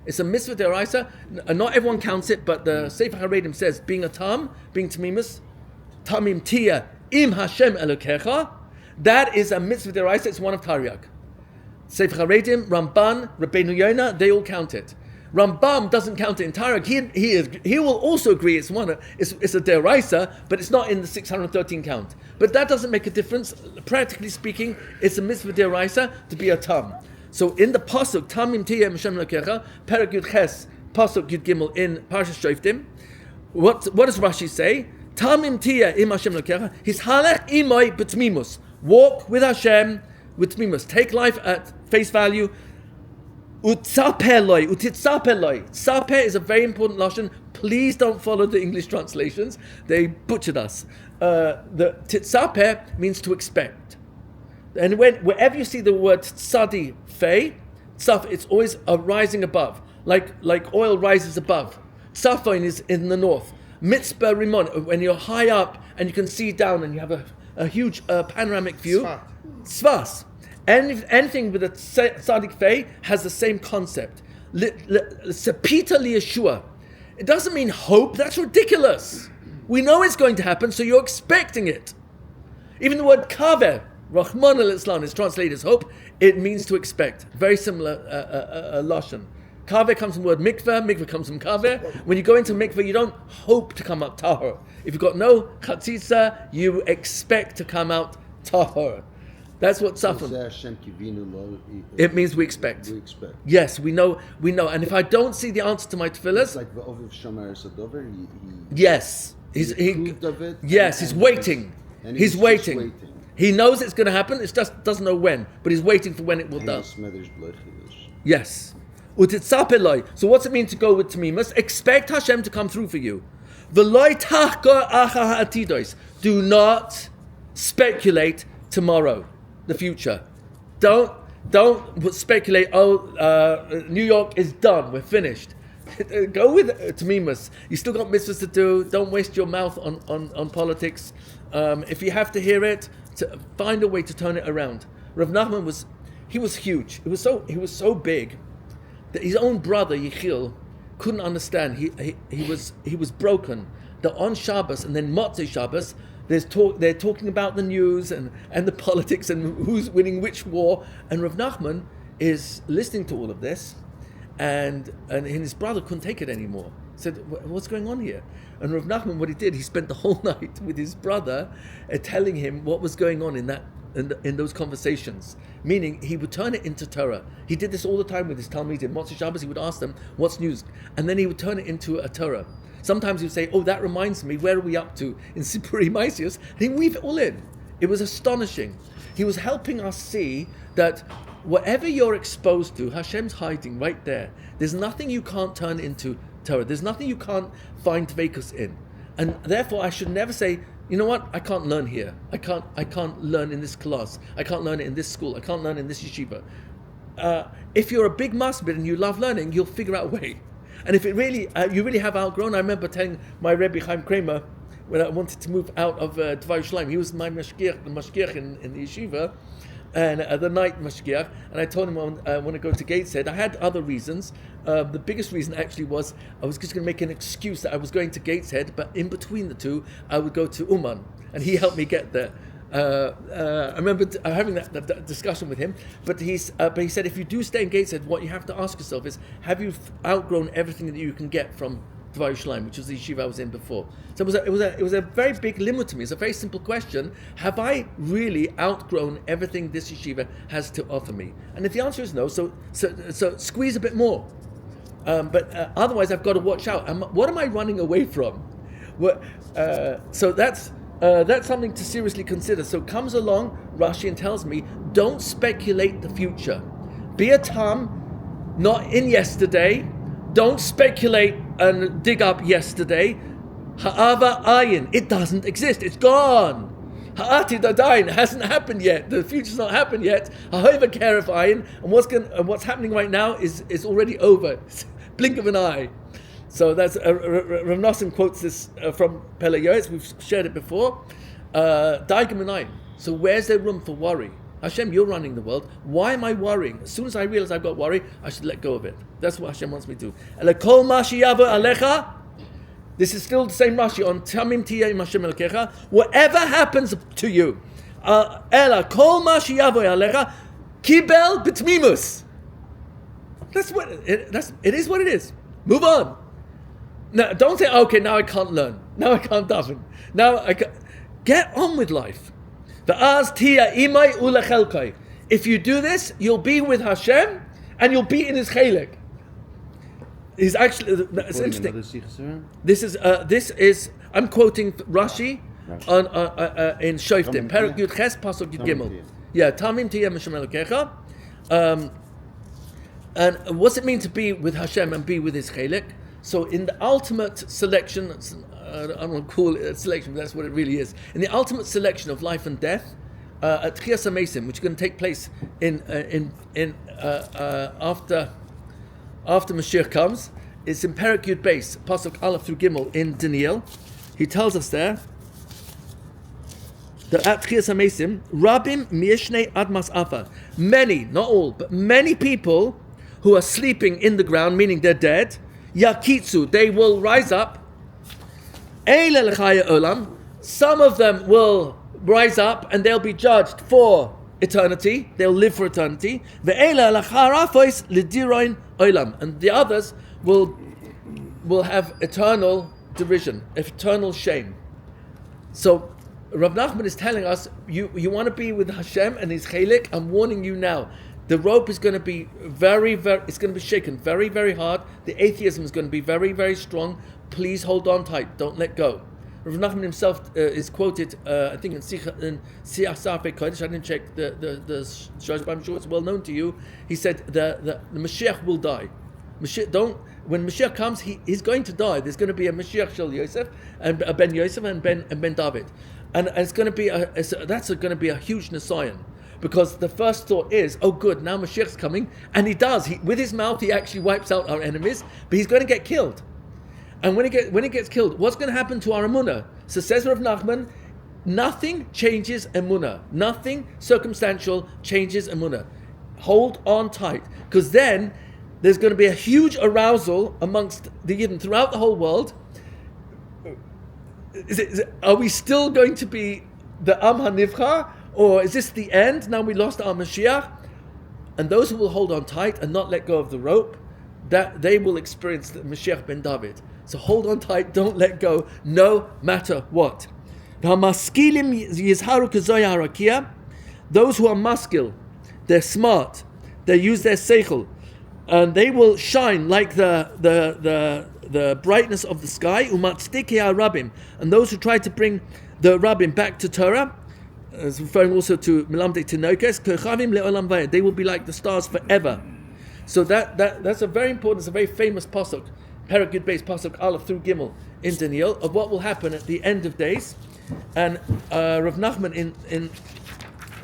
It's a mitzvah deraisa. Not everyone counts it, but the Sefer HaRedim says being a tam, being tamimus, tamim tia im Hashem Elokecha. That is a mitzvah deraisa. It's one of Tariag. Sefer HaRedim, Ramban, Rabbeinu Yonah, they all count it. Rambam doesn't count it entirely. He will also agree it's a deraisa, but it's not in the 613 count. But that doesn't make a difference. Practically speaking, it's a mitzvah deraisa to be a tam. So in the pasuk Tamim Tiyeh Hashem Elokecha, Perek Yud Ches, pasuk Yud Gimel in Parshas Shoftim, what does Rashi say? Tamim Tiyeh Im Hashem Elokecha, His halech imoi b'tmimus. Walk with Hashem with tmimus. Take life at face value. Utzape Tzape is a very important lashon. Please don't follow the English translations. They butchered us. The titzape means to expect. And wherever you see the word tzadi fei, tzaf, it's always rising above. Like oil rises above. Tzafon is in the north. Mitzvah rimon, when you're high up and you can see down and you have a huge panoramic view. Tzvas. Anything with a tzaddik fei has the same concept. Sepita liyeshua. It doesn't mean hope. That's ridiculous. We know it's going to happen, so you're expecting it. Even the word kaver, Rahman al-Islam, is translated as hope. It means to expect. Very similar lashon. Kaver comes from the word mikveh. Mikveh comes from kaver. When you go into mikveh, you don't hope to come out tahor. If you've got no chatzitza, you expect to come out tahor. That's what tzafon. It means we expect.
We expect.
Yes, we know. And if I don't see the answer to my tefillas,
it's like the Oviv Shomer Sadover.
Yes, he's waiting. He's waiting. He knows it's going to happen. It just doesn't know when, but he's waiting for when it will do. Yes. So what's it mean to go with tamimus? Expect Hashem to come through for you. Do not speculate tomorrow. The future. Don't speculate. New York is done. We're finished. Go with tamimus. You still got mitzvahs to do. Don't waste your mouth on politics. If you have to hear it, find a way to turn it around. Rav Nachman was huge. He was so big that his own brother Yechiel couldn't understand. He was broken. That on Shabbos and then Motzei Shabbos, they're talking about the news and the politics and who's winning which war. And Rav Nachman is listening to all of this, and his brother couldn't take it anymore. Said, "What's going on here?" And Rav Nachman, what he did, he spent the whole night with his brother, telling him what was going on in those conversations. Meaning, he would turn it into Torah. He did this all the time with his Talmidim. Motzei Shabbos, he would ask them, "What's news?" And then he would turn it into a Torah. Sometimes he would say, "Oh, that reminds me, where are we up to in Sipuri Maisius?" And he'd weave it all in. It was astonishing. He was helping us see that whatever you're exposed to, Hashem's hiding right there. There's nothing you can't turn into Torah. There's nothing you can't find Dveikus in. And therefore, I should never say, "You know what? I can't learn here. I can't learn in this class. I can't learn it in this school. I can't learn in this yeshiva." If you're a big masbid and you love learning, you'll figure out a way. And if it really, you really have outgrown, I remember telling my Rebbe Chaim Kramer when I wanted to move out of Dvar Yerushalayim, he was my mashgiach in the yeshiva, and the night mashgiach, and I told him I want to go to Gateshead. I had other reasons. The biggest reason actually was I was just going to make an excuse that I was going to Gateshead, but in between the two, I would go to Uman, and he helped me get there. I remember having that discussion with him, but he said if you do stay in Gateshead, what you have to ask yourself is, have you outgrown everything that you can get from Dvar Yerushalayim, which was the yeshiva I was in before? So it was a very big limit to me. It's a very simple question: have I really outgrown everything this yeshiva has to offer me? And if the answer is no, so squeeze a bit more. But otherwise, I've got to watch out. What am I running away from? So that's something to seriously consider. So comes along Rashi and tells me, don't speculate the future. Be a tam, not in yesterday. Don't speculate and dig up yesterday. Ha'ava ayin, it doesn't exist. It's gone. Ha'atid adayin, it hasn't happened yet. The future's not happened yet. Ha'ova keref ayin, and what's happening right now is already over. Blink of an eye. So that's Rav Nosson quotes this from Pele Yoetz. We've shared it before. Daigim Anayim. So where's there room for worry? Hashem, you're running the world. Why am I worrying? As soon as I realize I've got worry, I should let go of it. That's what Hashem wants me to do. Elakol mashi yavo alecha. This is still the same Rashi on Tamim Tiyeh Hashem Elokecha. Whatever happens to you, Elakol mashi yavo alecha, kibel b'tmimus. That's what it is. What it is. Move on. Now, don't say, okay, now I can't learn. Now I can't daven. Now I can get on with life. If you do this, you'll be with Hashem and you'll be in His chelek. He's actually. It's interesting. This is. I'm quoting Rashi on in Shoftim. Perek Yud Ches Pasuk Yud Gimel. Yeah, Tamim Tiyeh M'Shem Elokecha. And what's it mean to be with Hashem and be with His chelek? So in the ultimate selection, I don't want to call it a selection, but that's what it really is. In the ultimate selection of life and death, at Tchias HaMesim, which is going to take place after Mashiach comes, it's in Perek Yud Beis, Pasuk Aleph through Gimel in Daniel. He tells us there that at Tchias HaMesim, Rabim Mieshnei Admas Afa, many, not all, but many people who are sleeping in the ground, meaning they're dead, Yakitsu, they will rise up. Eile L'chaya Olam, some of them will rise up and they'll be judged for eternity. They'll live for eternity. Ve'eile L'charafois L'diroin Olam, and the others will have eternal derision, eternal shame. So Rav Nachman is telling us, you want to be with Hashem and His chelek. I'm warning you now. The rope is going to be it's going to be shaken very, very hard. The atheism is going to be very, very strong. Please hold on tight. Don't let go. Rav Nachman himself is quoted, I think in Siyach Safei Kodesh. I didn't check the Shosh, but I'm sure it's well known to you. He said the Mashiach will die. When Mashiach comes, he's going to die. There's going to be a Mashiach Shel Yosef and a Ben Yosef and Ben David, and it's going to be that's going to be a huge Nisayan. Because the first thought is, oh good, now Mashiach's coming, and he does. With his mouth, he actually wipes out our enemies, but he's going to get killed. And when he gets killed, what's going to happen to our emunah? So says Rav Nachman, nothing changes emunah. Nothing circumstantial changes emunah. Hold on tight, because then there's going to be a huge arousal amongst the Yidden throughout the whole world. Are we still going to be the Am HaNivcha? Or is this the end? Now we lost our Mashiach? And those who will hold on tight and not let go of the rope, that they will experience the Mashiach ben David. So hold on tight, don't let go, no matter what. Those who are maskil, they're smart, they use their seichel, and they will shine like the brightness of the sky. And those who try to bring the rabbim back to Torah, is referring also to Milamdei Tinokes, Kochavim le'olam vayed. They will be like the stars forever. So that's a very important, it's a very famous pasuk, Perek Yud Beis pasuk Aleph through Gimel in Daniel, of what will happen at the end of days. And Rav Nachman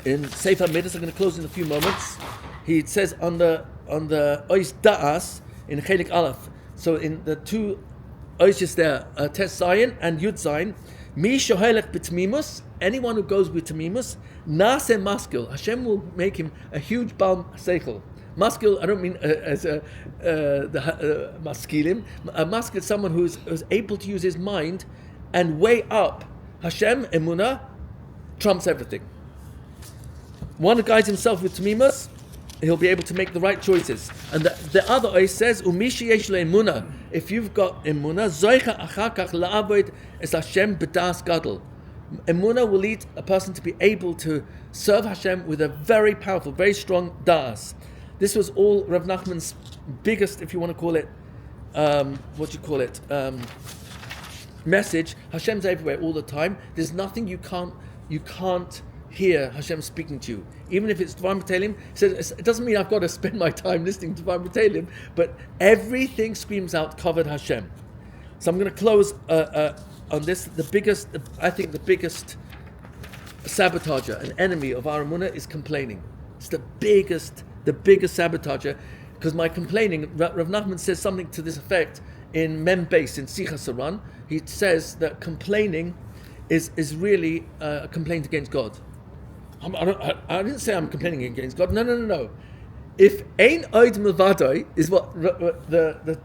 in Sefer Midas, I'm going to close in a few moments. He says on the Ois Da'as in Chelik Aleph. So in the two Oishes there, Tes Zayin and Yud Zayin, Mi shohelech b'tmimus, anyone who goes with tmimus, nase maskil, Hashem will make him a huge bal seichel. Maskil, I don't mean as the maskilim. A maskil is someone who's able to use his mind and weigh up. Hashem, emunah, trumps everything. One who guides himself with tmimus, he'll be able to make the right choices. And the other ois says, Umishi yesh lo emunah. If you've got emunah, zoicha achakach la'avoid es Hashem b'das gadol. Emunah will lead a person to be able to serve Hashem with a very powerful, very strong da'as. This was all Rav Nachman's biggest, if you want to call it, message. Hashem's everywhere all the time. There's nothing you can't hear Hashem speaking to you. Even if it's Dvar B'Teilim, it doesn't mean I've got to spend my time listening to Dvar B'Teilim, but everything screams out, covered Hashem. So I'm going to close on this. I think the biggest sabotager, an enemy of our emunah, is complaining. It's the biggest sabotager, because my complaining, Rav Nachman says something to this effect in Mem Beis, in Sichas Haran. He says that complaining is really a complaint against God. I didn't say I'm complaining against God. No. If Ein Oid Milvadoi is what the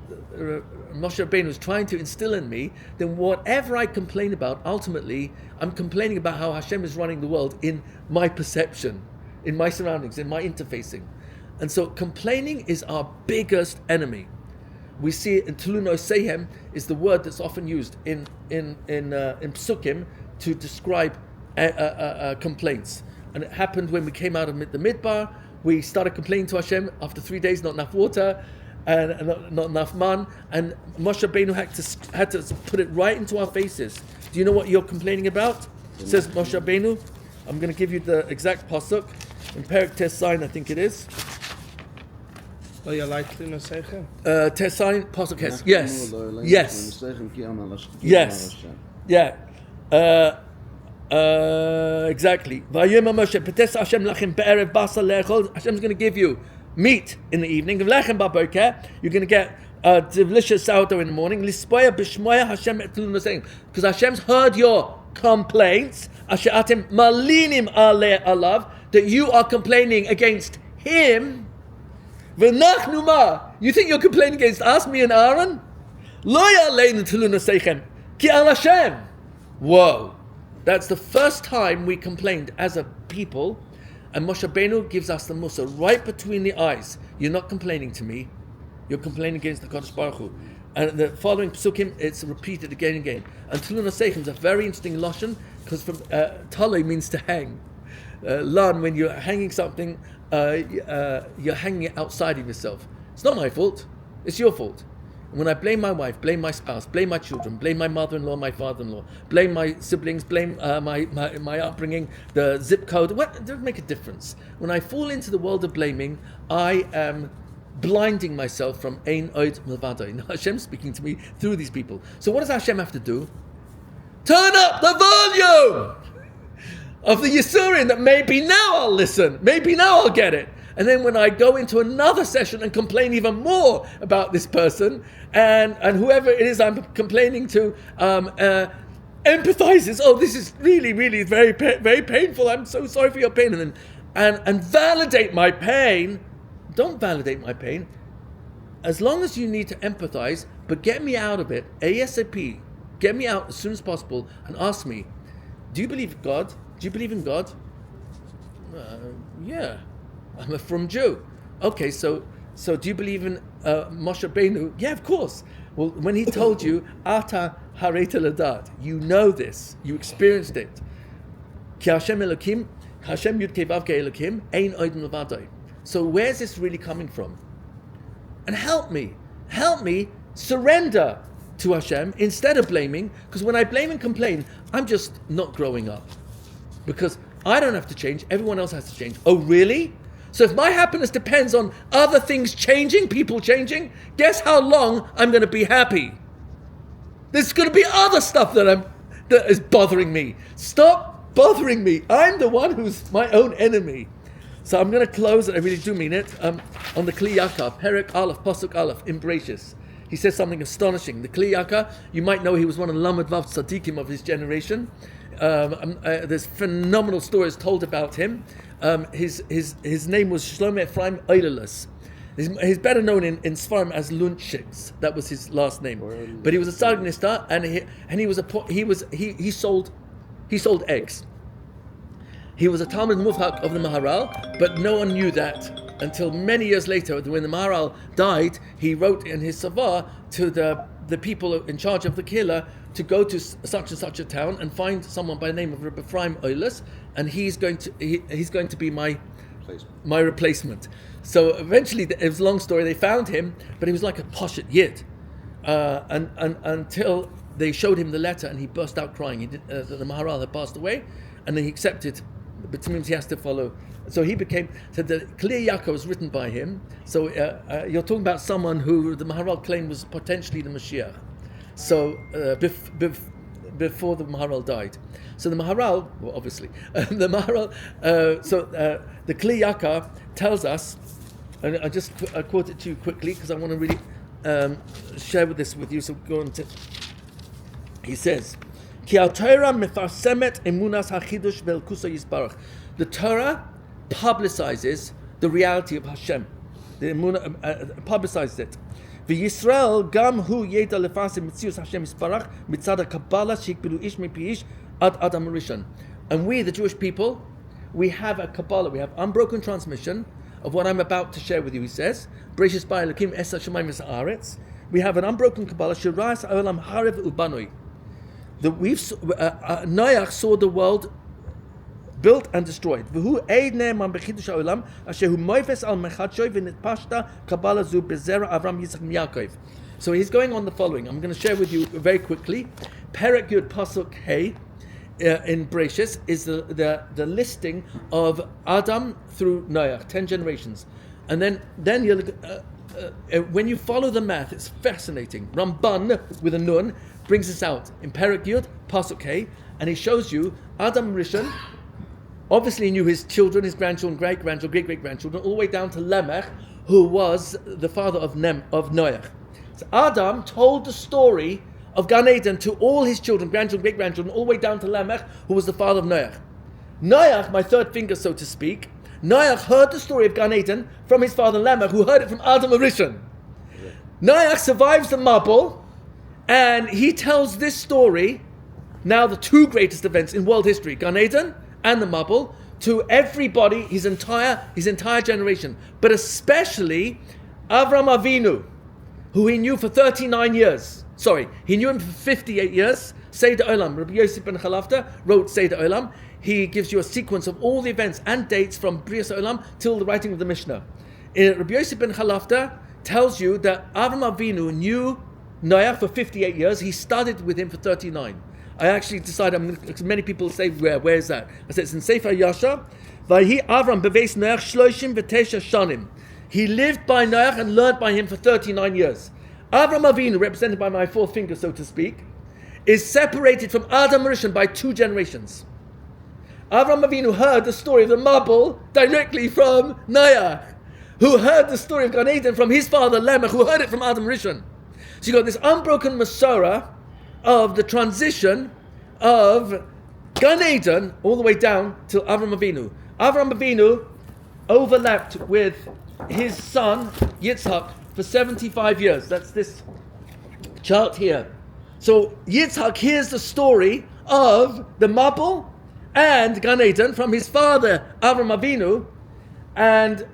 Moshe Rabbeinu was trying to instill in me, then whatever I complain about, ultimately, I'm complaining about how Hashem is running the world in my perception, in my surroundings, in my interfacing. And so complaining is our biggest enemy. We see it in Tuluno Sehem is the word that's often used in Psukim to describe complaints. And it happened when we came out of the Midbar. We started complaining to Hashem after 3 days, not enough water and not enough man. And Moshe Rabbeinu had to put it right into our faces. Do you know what you're complaining about? Says Moshe Rabbeinu. I'm going to give you the exact pasuk in Perek Tesayin, I think it is.
Oh, you like to say
Tesayin pasuk Hes. Yes. Yes. Yeah. Exactly. Hashem's going to give you meat in the evening. You're going to get delicious sourdough in the morning. Because Hashem's heard your complaints. That you are complaining against Him. You think you're complaining against us, me and Aaron? Whoa. That's the first time we complained as a people, and Moshe Rabbeinu gives us the mussar right between the eyes. You're not complaining to me, you're complaining against the Kadosh Baruch Hu. And the following psukim, it's repeated again and again. And Tulun Seichem is a very interesting lashon, because from Talo means to hang. Lan, when you're hanging something, you're hanging it outside of yourself. It's not my fault, it's your fault. When I blame my wife, blame my spouse, blame my children, blame my mother-in-law, my father-in-law, blame my siblings, blame my upbringing, the zip code, it doesn't make a difference. When I fall into the world of blaming, I am blinding myself from Ein Oid Milvado. Hashem's speaking to me through these people. So what does Hashem have to do? Turn up the volume of the Yisurin, that maybe now I'll listen, maybe now I'll get it. And then when I go into another session and complain even more about this person, and whoever it is I'm complaining to empathizes, oh, this is really, really very, very painful, I'm so sorry for your pain, and validate my pain. Don't validate my pain. As long as you need to empathize, but get me out of it ASAP. Get me out as soon as possible and ask me, do you believe in God? Do you believe in God? Yeah. I'm a frum Jew. Okay, so do you believe in Moshe Rabbeinu? Yeah, of course. Well, when he told you, Ata hareta ladad, you know this, you experienced it. Ki Hashem Elokim, Hashem Yudkei Vavkei Elokim, Ein Oid Milvado. So where's this really coming from? And help me surrender to Hashem instead of blaming, because when I blame and complain, I'm just not growing up. Because I don't have to change, everyone else has to change. Oh, really? So if my happiness depends on other things changing, people changing, guess how long I'm going to be happy? There's going to be other stuff that is bothering me. Stop bothering me. I'm the one who's my own enemy. So I'm going to close, and I really do mean it, on the Kli Yakar, Perek Aleph, Pasuk Aleph, in Bereshis. He says something astonishing. The Kli Yakar, you might know he was one of the Lamed Vav Tzadikim of his generation. There's phenomenal stories told about him. His name was Shlomo Ephraim Eilelus. He's better known in Sfarim as Lunchix. That was his last name. But he was a Sargnista, and he sold eggs. He was a Talmud Muvhak of the Moharan, but no one knew that until many years later, when the Moharan died. He wrote in his Savar to the people in charge of the Kehillah to go to such and such a town and find someone by the name of Rabbi Ephraim Eilus, and he's going to be my replacement. So eventually, it was a long story. They found him, but he was like a poshet yid, and until they showed him the letter, and he burst out crying. The Moharan had passed away, and then he accepted. But it means he has to follow. So he became. So the Kli Yakar was written by him. So you're talking about someone who the Moharan claimed was potentially the Mashiach. So before the Moharan died. So the Moharan, well, obviously, the Moharan. The Kli Yakar tells us, and I just quote it to you quickly because I want to really share this with you. So go on to. He says. The Torah publicizes the reality of Hashem. The Emunah publicizes it. V'Yisrael gam hu yeda lefasim mitzius Hashem yisparach mitzad Kabbalah shikbilu ish mipi ish ad Adam Rishon. And we, the Jewish people, we have a Kabbalah. We have unbroken transmission of what I'm about to share with you. He says, Bereshis bara Elokim es hashamayim v'haaretz. We have an unbroken Kabbalah, Shiras Olam Harev Ubanoi. That Noach saw the world built and destroyed. V'hu eid ne'eman b'chidush ha'olam, asher hu moifes al mechadshoy v'nitpashta Kabbalah zu b'zera Avram Yitzchak Yaakov. So he's going on the following. I'm going to share with you very quickly. Perek Yud Pasuk Hey in Bereshis is the listing of Adam through Noach, 10 generations. And then you'll when you follow the math, it's fascinating. Ramban with a nun brings this out in Perek Yud Pasuk Hey, and he shows you Adam Rishon obviously knew his children, his grandchildren, great-grandchildren, great-great-grandchildren, all the way down to Lamech, who was the father of Noach. So Adam told the story of Gan Eden to all his children, grandchildren, great-grandchildren, all the way down to Lamech, who was the father of Noach. Noach, my third finger, so to speak, Noach heard the story of Gan Eden from his father Lamech, who heard it from Adam Arishon. Noach survives the Mabul, and he tells this story, now the two greatest events in world history, Gan Eden and the Mabul, to everybody, his entire generation, but especially Avram Avinu, who he knew for 39 years. Sorry, he knew him for 58 years. Seder Olam, Rabbi Yosef ben Chalafta wrote Seder Olam. He gives you a sequence of all the events and dates from Brias Olam till the writing of the Mishnah. Rabbi Yosef ben Chalafta tells you that Avram Avinu knew Noach for 58 years. He studied with him for 39. I actually decided, because many people say, where is that? I said, it's in Sefer Yasha. Vayhi Avram beveis Noach shloshim v'tesha shanim. He lived by Noach and learned by him for 39 years. Avram Avinu, represented by my fourth finger, so to speak, is separated from Adam Rishon by 2 generations. Avram Avinu heard the story of the Mabul directly from Noach, who heard the story of Gan Eden from his father Lamech, who heard it from Adam Rishon. So you got this unbroken Masorah of the transition of Gan Eden all the way down to Avram Avinu. Avram Avinu overlapped with his son Yitzhak for 75 years. That's this chart here. So Yitzhak hears the story of the Mabul and Gan Eden from his father Avram Avinu, and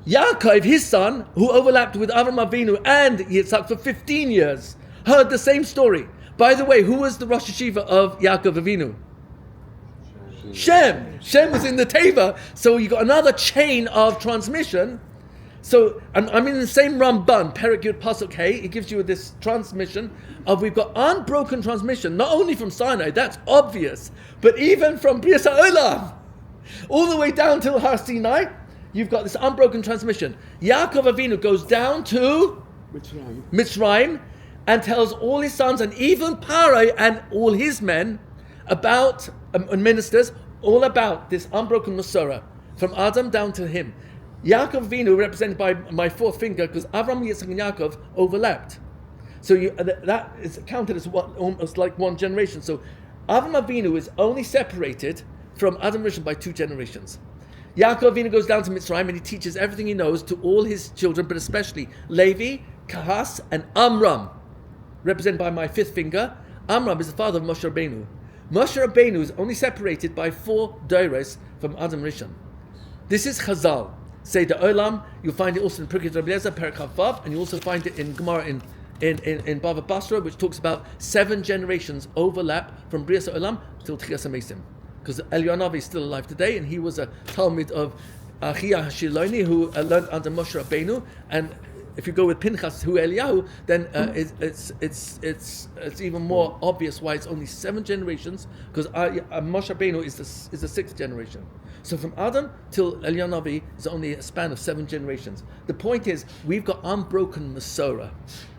Yaakov, his son, who overlapped with Avram Avinu and Yitzhak for 15 years, heard the same story. By the way, who was the Rosh Hashiva of Yaakov Avinu? Shem. Shem was in the Teva. So you got another chain of transmission. So I'm in the same Ramban, Perek Yud Pasuk Hey. It gives you this transmission of, we've got unbroken transmission, not only from Sinai, that's obvious, but even from Brias HaOlam, all the way down till Har Sinai. You've got this unbroken transmission. Yaakov Avinu goes down to Mitzrayim and tells all his sons and even Paro and all his men about, ministers, all about this unbroken Masorah from Adam down to him. Yaakov Avinu, represented by my fourth finger, because Avram, Yitzchak, and Yaakov overlapped. So that is counted as almost like one generation. So Avram Avinu is only separated from Adam Rishon by 2 generations. Yaakov Avinu goes down to Mitzrayim and he teaches everything he knows to all his children, but especially Levi, Kahas, and Amram, represented by my fifth finger. Amram is the father of Moshe Rabbeinu. Moshe Rabbeinu is only separated by 4 doros from Adam Rishon. This is Chazal. Seder Olam, you'll find it also in Pirkei Rabbi Eliezer, Perek Chavav, and you also find it in Gemara in Bava Basra, which talks about 7 generations overlap from Brias Olam till Tchias HaMesim. Because Eliyahu is still alive today, and he was a Talmud of Achia Hashiloni, who learned under Moshe Rabbeinu. And if you go with Pinchas, who Eliyahu, then it's even more obvious why it's only 7 generations. Because Moshe Rabbeinu is the 6th generation. So from Adam till Eliyahu is only a span of 7 generations. The point is, we've got unbroken Masorah,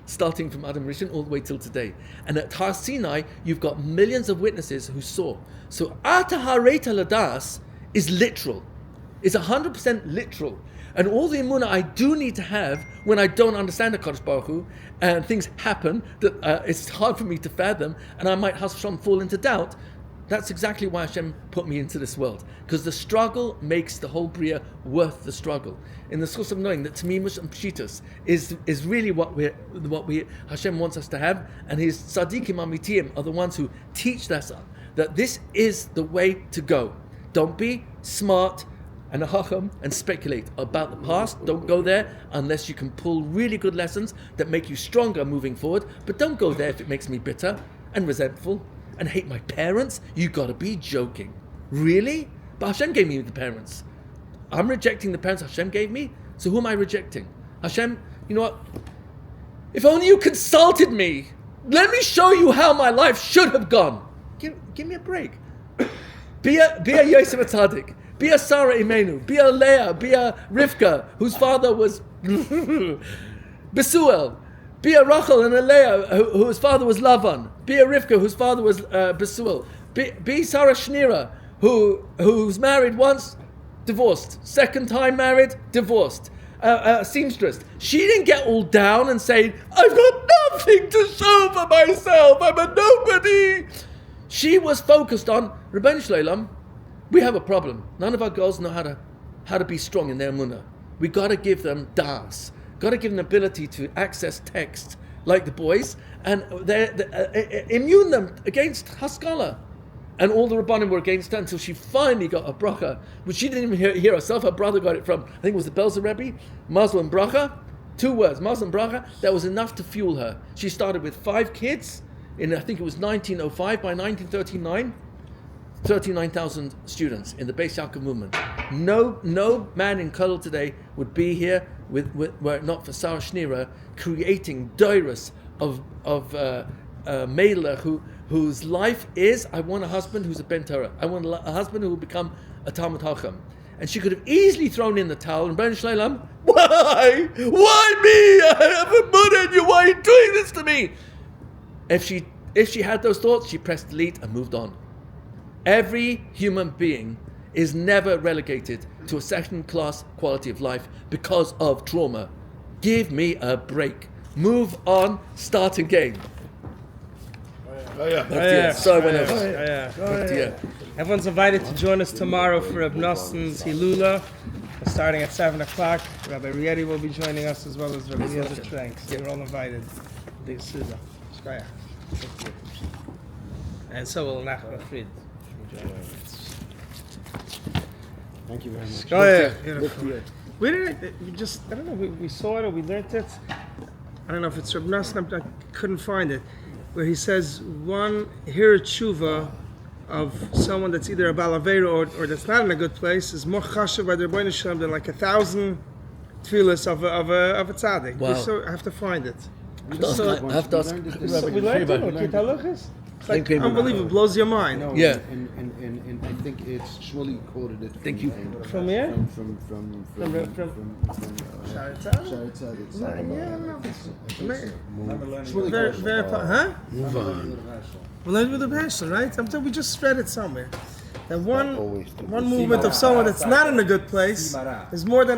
starting from Adam Rishon all the way till today. And at Har Sinai, you've got millions of witnesses who saw. So Atahareta Ladas is literal. It's 100% literal. And all the emunah I do need to have when I don't understand the Kadosh Baruch Hu, and things happen that it's hard for me to fathom, and I might fall into doubt. That's exactly why Hashem put me into this world, because the struggle makes the whole Bria worth the struggle. In the source of knowing that Tamimus and Pshitus is really what Hashem wants us to have, and His Tzadikim Amitiyim are the ones who teach us that this is the way to go. Don't be smart, and a Chacham and speculate about the past. Don't go there unless you can pull really good lessons that make you stronger moving forward. But don't go there if it makes me bitter and resentful and hate my parents. You gotta be joking. Really? But Hashem gave me the parents. I'm rejecting the parents Hashem gave me, so who am I rejecting? Hashem, you know what? If only you consulted me. Let me show you how my life should have gone. Give me a break. Be a Yosef Atzadik. Be a Sarah Imenu. Be a Leah. Be a Rivka, whose father was Besuel. Be a Rachel and a Leah, whose father was Lavan. Be a Rivka, whose father was Besuel. Be Sarah Shnira, who's married once, divorced. Second time married, divorced. Seamstress. She didn't get all down and say, I've got nothing to show for myself. I'm a nobody. She was focused on Rebbeinu Shleilam. We have a problem. None of our girls know how to be strong in their emunah. We got to give them das. Got to give them the ability to access text like the boys and immune them against Haskalah. And all the Rabbanim were against her until she finally got a bracha, which she didn't even hear herself. Her brother got it from, I think it was the Belzer Rebbe, Mazel and bracha. 2 words, Mazel and bracha. That was enough to fuel her. She started with 5 kids in, I think it was 1905. By 1939, 39,000 students in the Beis Yaakov movement. No man in Kollel today would be here were it not for Sarah Shnira creating doiros of Melech whose life is, I want a husband who's a Ben Torah. I want a husband who will become a Talmud Chacham. And she could have easily thrown in the towel and Ribbono Shel Olam, why? Why me? I have a mother and you, why are you doing this to me? If she had those thoughts, she pressed delete and moved on. Every human being is never relegated to a second-class quality of life because of trauma. Give me a break. Move on, start again. Sorry, went over.
Everyone's invited to join us tomorrow for Reb Noson's Hilula. We're starting at 7 o'clock. Rabbi Rietti will be joining us as well as Rabbi Eliezer Trank. So you're all invited. Big Suda. And so will Nachman Fried.
Thank you very much.
Go ahead. We didn't, I don't know, we saw it or we learned it. I don't know if it's Reb Noson, I couldn't find it. Where he says one hira tshuva of someone that's either a balavera or that's not in a good place is more chashuv by the Ribbono Shel Olam than like 1,000 tefillas of a tzaddik.
Wow.
So I have to find it.
We
learned it. It's like unbelievable, blows your mind.
No,
Yeah.
And I think it's Shmuley quoted it.
Thank you.
From here?
From
Shari Tzaddik?
Shari Tzaddik.
Yeah, I don't know.
Shmuley
Very,
quoted
very,
it.
huh?
Move on.
Well, let's do the passion, right? I'm telling we just read it somewhere. That one
Always do.
movement of someone that's not in a good place is more than